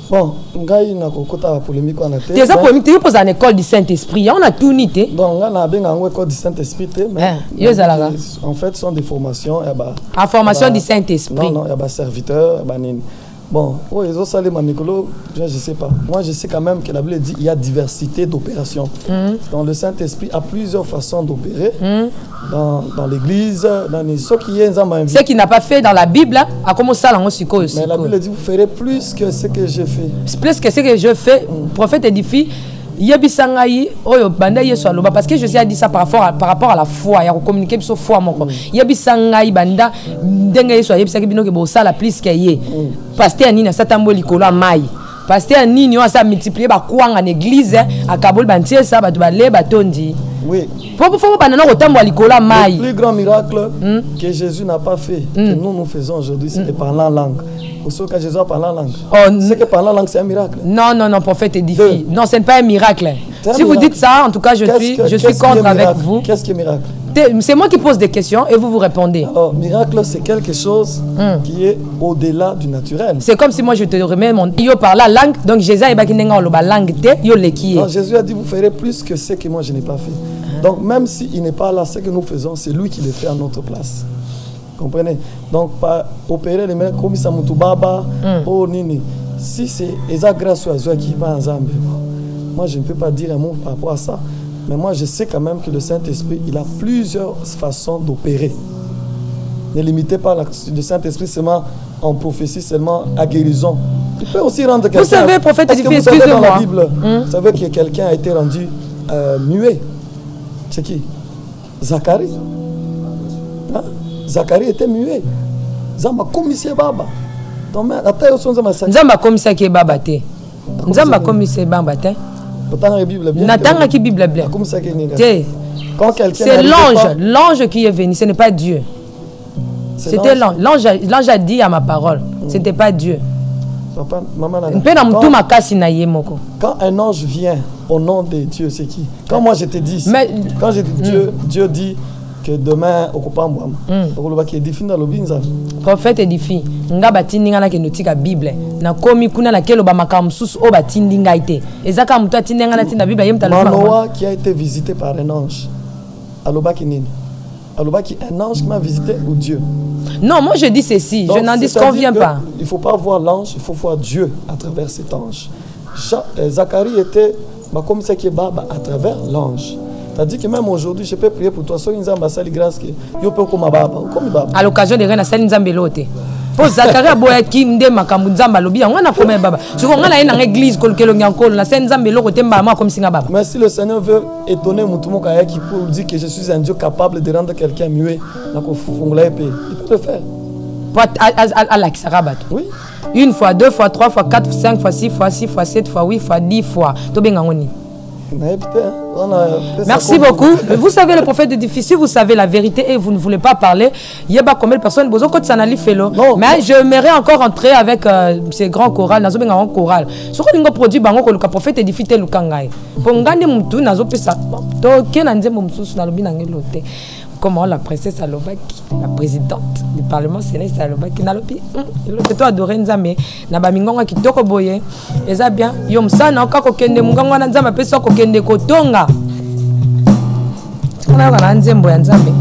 Bon, ngai na kokota polémique on a té. Des polémique tu poses en école du Saint-Esprit, on a tout nité. Donc on a bien en école du Saint-Esprit mais en fait ce sont des formations en formation du Saint-Esprit. Non, il y a des serviteurs, bon, ils ont salé ma micro, je sais pas. Moi je sais quand même que la Bible dit il y a diversité d'opérations. Dans le Saint-Esprit a plusieurs façons d'opérer. Dans l'église, dans ce qui est ce qui n'a pas fait dans la Bible, a commencé à l'en sucre aussi. Mais la Bible dit vous ferez plus que ce que je fais. Plus que ce que je fais, prophète édifie. Yebisangai oyo banda yeso aloba parce que Jésus a dit ça par rapport à la foi ya communiquer sur foi moko yebisangai banda ndenga yeso yebisaki bino ke bo sala plus que ye pasteur nini satambo likolo mai pasteur nini on sa multiplier ba kwanga en église akabol bantie ça ba le batondi. Oui. Faut banana kotambo likolo mai. Le plus grand miracle que Jésus n'a pas fait que nous faisons aujourd'hui c'est de parler en langue. Pour que Jésus parle en langue. C'est que parler en langue c'est un miracle. Non, prophète édifie. Non, ce n'est pas un miracle. Si vous dites ça, en tout cas, je suis contre avec vous. Qu'est-ce qui est miracle? C'est moi qui pose des questions et vous répondez. Alors, miracle, c'est quelque chose qui est au-delà du naturel. C'est comme si moi je te remets mon yo par la langue, donc Jésus est la langue te yo leki. Jésus a dit vous ferez plus que ce que moi je n'ai pas fait. Donc même s'il n'est pas là, ce que nous faisons, c'est lui qui le fait à notre place. Comprenez? Donc, pas opérer les mecs comme ça, Moutubaba, oh Nini. Si c'est exact grâce à qui va en Zambie, moi je ne peux pas dire un mot par rapport à ça. Mais moi je sais quand même que le Saint-Esprit, il a plusieurs façons d'opérer. Ne limitez pas le Saint-Esprit seulement en prophétie, seulement à guérison. Il peut aussi rendre quelqu'un. Vous savez, prophète, excusez-moi. Dans la Bible, vous savez que quelqu'un a été rendu muet. C'est qui? Zacharie. Hein? Zacharie était muet. Zamba commissaire baba. Zamba commissaire qui est baba te. Zamba commissaire baba te. Natanga qui Bible bien. C'est l'ange qui est venu, ce n'est pas Dieu. C'était l'ange. L'ange a dit à ma parole, ce n'était pas Dieu. Quand un ange vient au nom de Dieu, c'est qui? Quand moi je te dis, quand je dis Dieu dit que demain au Kopambouam, qui est défini dans le Binza. Prophète édifie, nga batindi nga na ke notika Bible. Na komi kuna na kelo ba makamsusu o batindi nga ite. Ezaka mutu atindi nga na tinda Bible yemta le Manoa qui a été visité par un ange. Alobaki nini? Alobaki un ange qui m'a visité ou Dieu? Non, moi je dis ceci, donc, je n'en disconviens pas. Il ne faut pas voir l'ange, il faut voir Dieu à travers cet ange. Zacharie était comme ça qui est baba à travers l'ange. C'est-à-dire que même aujourd'hui, je peux prier pour toi. À l'occasion de rien, c'est une zambelote. Pour Zacharie aboya kimde makambu nzamba lobi on a comme baba. Souvent on a une église kolkelo nyankolo na c'est nzambelo temba moi comme singa baba. Mais si le Seigneur veut étonner mutumo kaya qui pour dire que je suis un Dieu capable de rendre quelqu'un muet, na ko fungula épée. Il peut le faire. À la Kisarabat. Oui. Une fois, deux fois, trois fois, quatre, cinq fois, six fois, sept fois, huit fois, 10 fois. Tobengangoni. Merci beaucoup. Vous savez le prophète est difficile, vous savez la vérité et vous ne voulez pas parler. Il y a pas combien de personnes besoin que ça n'allait faire. Mais j'aimerais encore entrer avec ces grands chorales. Nazo benga un choral. Ce qu'on a produit bango que le prophète est difficile le kangai. Pour ngande mutu nazo pesa. To kenanze mumsusu na lobi nangelote. Comment la princesse Alobaki, la présidente du Parlement sénat Alobaki, nalobi, le toi adoré nzambe, na ba mingonga kitoko boye, eza bien, yom sana okako kende mungonga na nzambe pesa ko kende kotonga. Kana kana nzembo ya nzambe.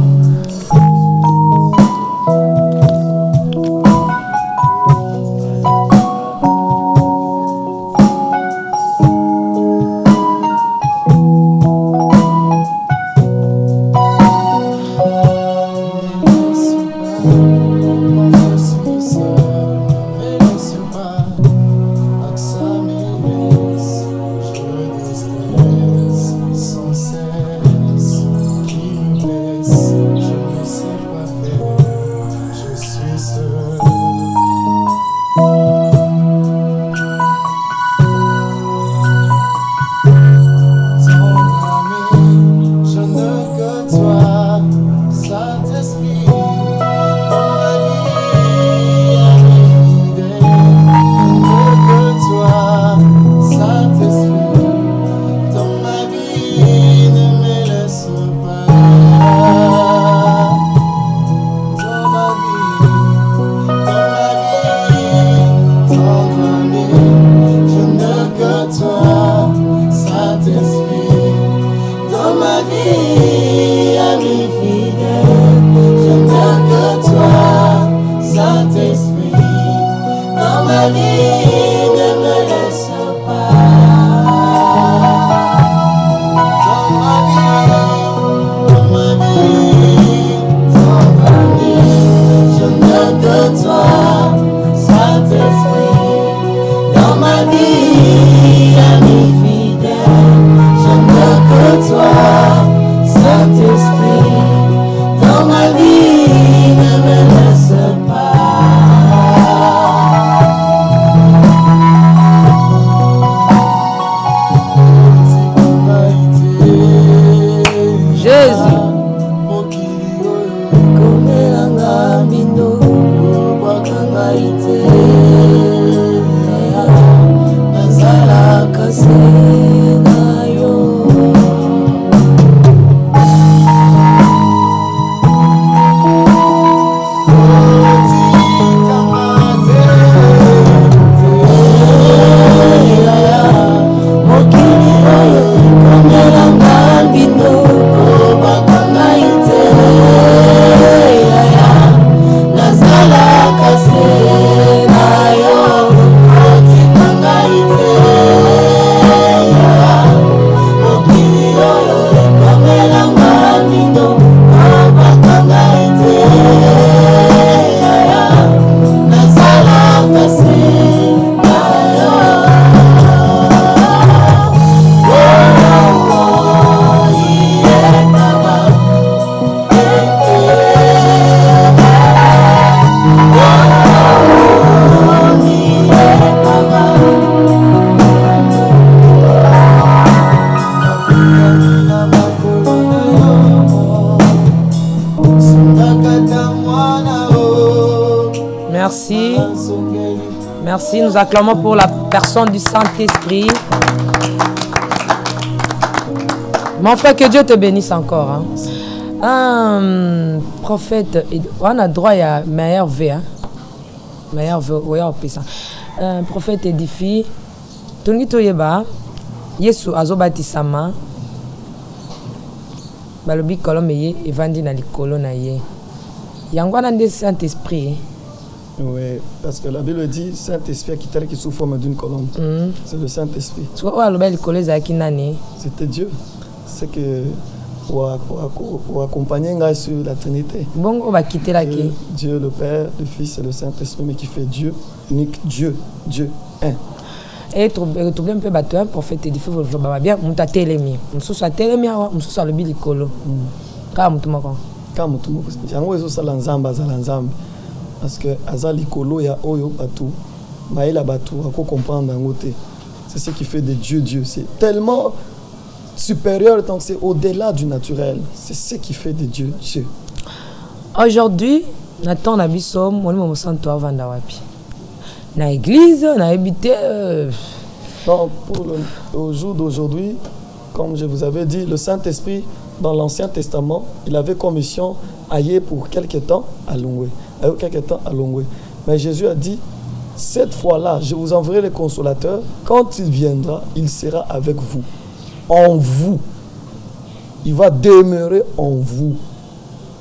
Merci. Merci. Nous acclamons pour la personne du Saint-Esprit. Mon frère, que Dieu te bénisse encore. Hein. Prophète, on a droit à meilleur V. Hein? Meilleur V, oui, on peut ça. Prophète édifie. Tony Toyeba, Yesu azobatisama. Balobi kolomeye evandi na likolo na ye. Yangwana nde Saint-Esprit. Oui, parce que la Bible dit Saint-Esprit a quitté qui sous forme d'une colombe. C'est le Saint-Esprit. C'était Dieu. C'est que pour accompagner sur la Trinité. Bon, on va quitter la qui. Dieu le Père, le Fils et le Saint-Esprit, mais qui fait Dieu, unique Dieu, Dieu un. Et trouver un peu battu, prophète édifié, je vais bien, on t'a télémi. On se soit télémi, on se soit le bilicolo. Quand tu m'as dit. Quand tu m'as dit. J'aimerais ça l'ensemble. Parce que azali kolo ya oyo batou maïla batou à quoi comprendre en côté. C'est ce qui fait de Dieu Dieu. C'est tellement supérieur, donc c'est au-delà du naturel. C'est ce qui fait de Dieu Dieu. Aujourd'hui, Nathan Nabiso, moi je me sens toi vanda wapi. Na église, na habité. Non, au jour d'aujourd'hui, comme je vous avais dit, le Saint-Esprit dans l'Ancien Testament, il avait comme mission aller pour quelque temps à Longwe. Mais Jésus a dit, cette fois-là, je vous enverrai le consolateur. Quand il viendra, il sera avec vous. En vous. Il va demeurer en vous.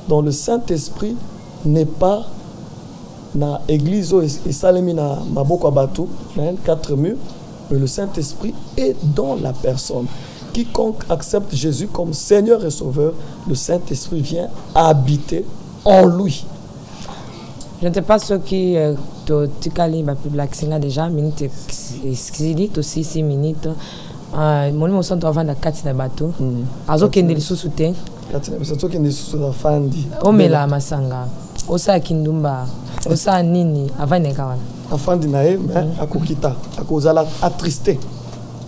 Donc le Saint-Esprit n'est pas dans l'église et salemi na maboko abatu, dans 4 murs, mais le Saint-Esprit est dans la personne. Quiconque accepte Jésus comme Seigneur et Sauveur, le Saint-Esprit vient habiter en lui. Je ne sais pas ce qui tu calmes ma publication déjà minutes excité aussi 6 minutes. Mon nom sont avant la 4 na bateau. Azo kende lisusuté. 4 na bateau kende lisusuté fandi. Omela masanga. Osa kindumba. Osa nini avant nekawana. Afandi nae mais akokita, akozala attristé.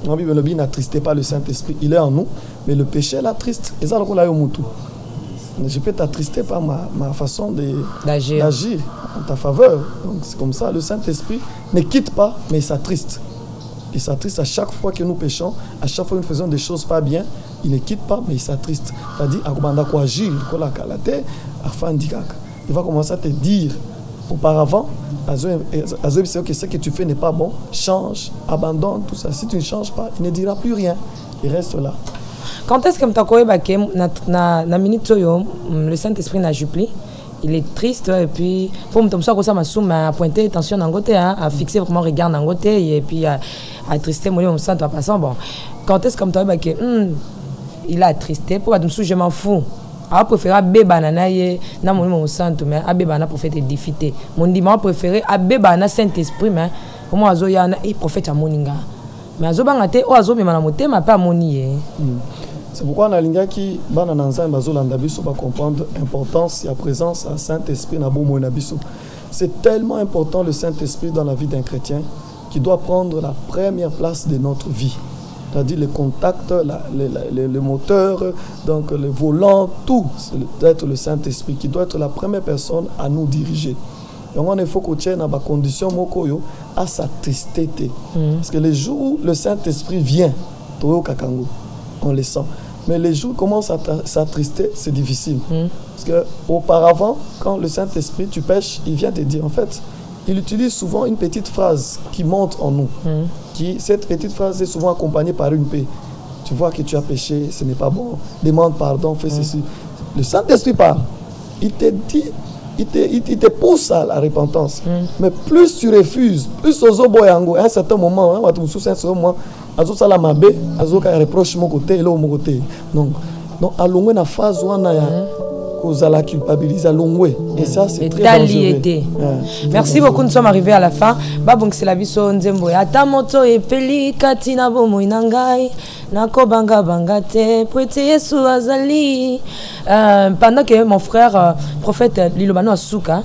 La Bible n'attristait pas le Saint-Esprit, il est en nous, mais le péché l'attriste. Et ça, je peux t'attrister par ma façon d'agir en ta faveur. Donc c'est comme ça, le Saint-Esprit ne quitte pas, mais il s'attriste. Il s'attriste à chaque fois que nous péchons, à chaque fois que nous faisons des choses pas bien, il ne quitte pas, mais il s'attriste. C'est-à-dire, il va commencer à te dire, auparavant, que ce que tu fais n'est pas bon, change, abandonne, tout ça. Si tu ne changes pas, il ne dira plus rien. Il reste là. Quand est-ce que le Saint-Esprit n'a jupli? Il est triste et puis pour me tomber ça m'a pointé attention dans côté à fixer vraiment regard dans côté et puis à attrister mon sang en passant. Bon, quand est-ce que il a attristé pour me je m'en fous. Je préfère Abébana na mon santo mais Abébana prophète édifité. Mon dimanche préféré Abébana Saint-Esprit mais pour moi azoya na prophète amoninga. Mais azobangate o azomema na motema pas monié. C'est pourquoi na linga ki bana nanza bazolanda biso ba comprendre l'importance et la présence à Saint-Esprit na bomo na biso. C'est tellement important le Saint-Esprit dans la vie d'un chrétien qui doit prendre la première place de notre vie. C'est-à-dire les contacts, le moteur, donc le volant, tout doit être le Saint-Esprit qui doit être la première personne à nous diriger. Donc il faut qu'on tienne à la condition à s'attrister. Parce que les jours où le Saint-Esprit vient, on le sent. Mais les jours où il commence à s'attrister, c'est difficile. Parce qu'auparavant, quand le Saint-Esprit, tu pêches, il vient te dire, en fait, il utilise souvent une petite phrase qui monte en nous. Cette petite phrase est souvent accompagnée par une paix. Tu vois que tu as péché, ce n'est pas bon. Demande pardon, fais ceci. Le Saint-Esprit parle. Il te dit, il te pousse à la repentance. Mais plus tu refuses, plus à un certain moment, reproche mon côté et l'autre mon côté. Donc, Donc à l'ongwe na phase wana ya kozala culpabiliser l'ongwe et ça c'est très dangereux. Merci beaucoup, nous sommes arrivés à la fin. Babong c'est la biso nzembo ya tamoto epeli katina bomo inangai nako banga bangate prete Yesu azali. Pendant que mon frère prophète Lilobano Asuka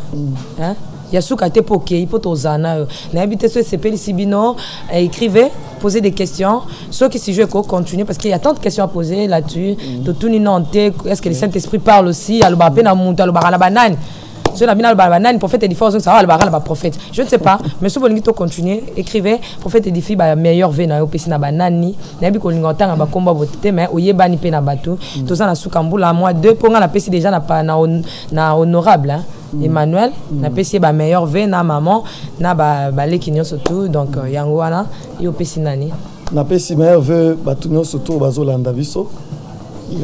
hein Yasuka te poké hipotozana na habité ce CP Sibino écrivez poser des questions ceux qui si je continue parce qu'il y a tant de questions à poser là-dessus tout ni nanté est-ce que le Saint-Esprit parle aussi alba pena monta alba la banane ceux la bina banane prophète édifie ça alba la prophète je ne sais pas mais si vous voulez continuer écrivez prophète édifie ba meilleur vena opesi na banani na bi ko lingotanga ba komba botete mais oyebani pe na bato to ça na sukambula moi deux ponga la pesi déjà na honorable hein? Emmanuel na pesi ba meilleur ve na maman na ba lekinyo surtout donc yango wana yo pesi nani na pesi meilleur ve batunyo surtout bazolanda biso il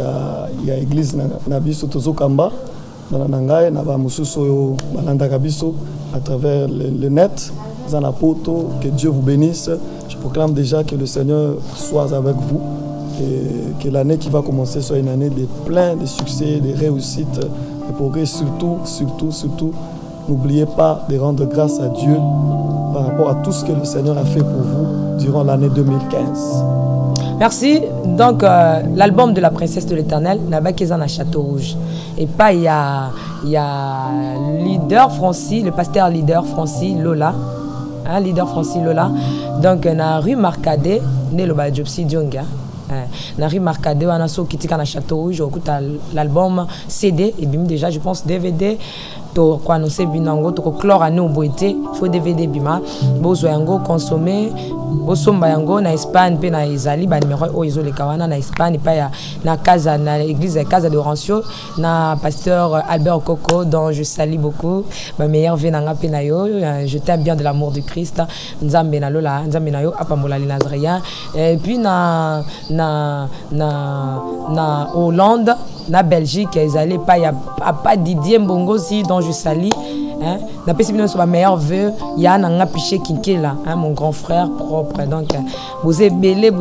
y a église na biso tozokamba na ngai na ba mususu yo balanda biso à travers le net dans la poto. Que Dieu vous bénisse. Je proclame déjà que le Seigneur soit avec vous et que l'année qui va commencer soit une année de plein de succès, de réussites, de progrès. Surtout, n'oubliez pas de rendre grâce à Dieu par rapport à tout ce que le Seigneur a fait pour vous durant l'année 2015. Merci. Donc, l'album de la princesse de l'Éternel, Nabakezan à Château Rouge. Et pas, il y a leader Francis, le pasteur leader Francis Lola. Hein, leader Francis Lola. Donc, na rue Marcadet, né le Badjopsi Djonga. Na rue Marcadet, on a so qui à Château Rouge, on écoute l'album CD, et bien déjà, je pense DVD. To quoi nous c'est binango to chlore à nous boité faut DVD bima bozo yango consommer bosomba yango na Espagne pe na Isali ba numéro o izole kawana na Espagne pa ya na casa na église Casa de Rancio na pasteur Albert Coco dont je salue beaucoup ma meilleure venanga pe na yo je t'aime bien de l'amour du Christ nzambe na lola nzambe na yo apamola les Nazaréens et puis na Hollande na Belgique ils allaient pas ya pas Didier Mbongo si dont je salue hein na pesibino sur ma meilleure vœu ya na ngapiché kinkela hein mon grand frère propre donc vous êtes belé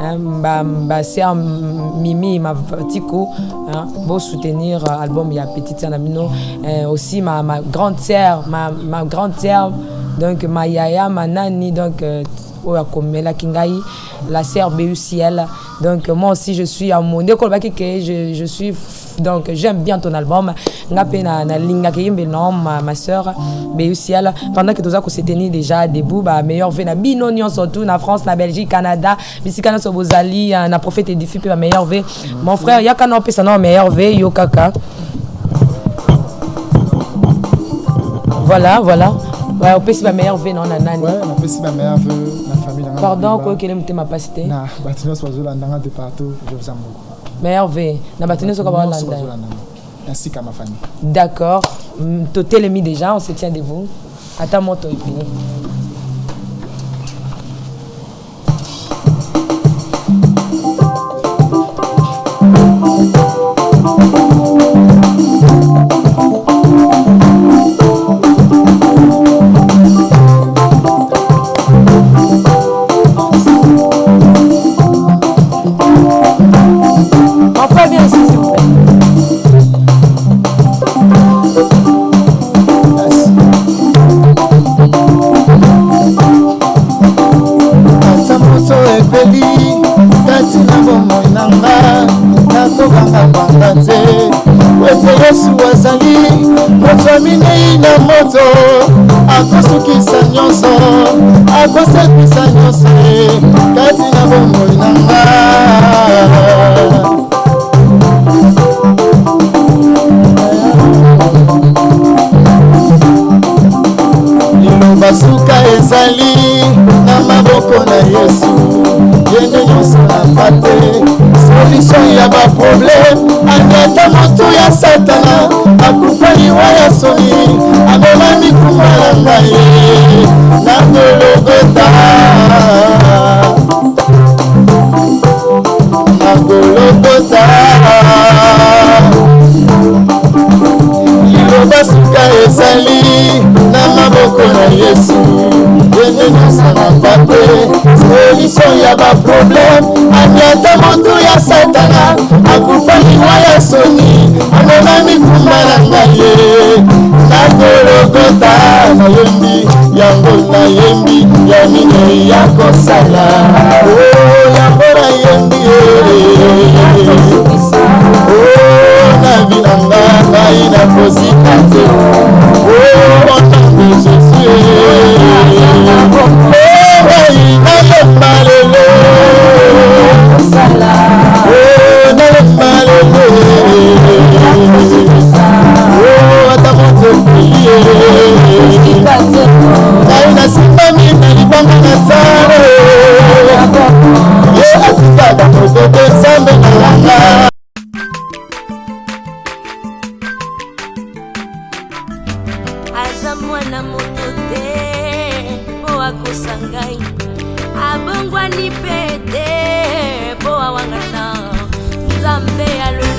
hein ba sœur Mimi ma petitco hein pour soutenir album ya petite sœur Namino aussi ma grande sœur ma grande sœur donc ma yaya ma nani donc la sœur Béuciel. Donc moi aussi je suis à mon école je suis donc j'aime bien ton album ma sœur Béuciel pendant que tout ça qu'on s'est tenu déjà debout bah meilleur vena binonion surtout na France na Belgique Canada bisikana so bozali na prophète édifie pe meilleur v mon frère yakana pesa na meilleur v yo kaka voilà ouais on peut si ma meilleure vie non nani ouais on peut si ma meilleure vie la famille dans pardon quoi que l'aime ma pasité na bâtiment soit là dans de partout je vous aime beaucoup meilleure vie na bâtiment soit là ainsi qu'à ma famille d'accord totel mis déjà on se tient de vous attends mon toi Yesu azali moto minei na moto akosukisa nyonso akosepisa nyonso kati na bomoi na nga liloba suka ezali na maboko na Yesu yende nyonso na pate solution ya ba problème anyata moto ya satana akufani wa ya soni amema mikumala ngaye na Golgotha liloba suka ezali na maboko na Yesu yende nyonso na pate solution ya baproblème. Amiata moto ya satana akufa liwa ya soni amona mikuma na ngai ye nakolokota nayembi yango nayembi ya minei ya kosala yango nayembi na binanga ngai nakosika te otange jésus nalemba lelo nalemba lelo ata motokiye ngai nasimbami na libanga na nzambe ye atikaka mototo nzambe na langa. aza mwana moto te po akosa ngai abongwani pe te po awangana nzambe alo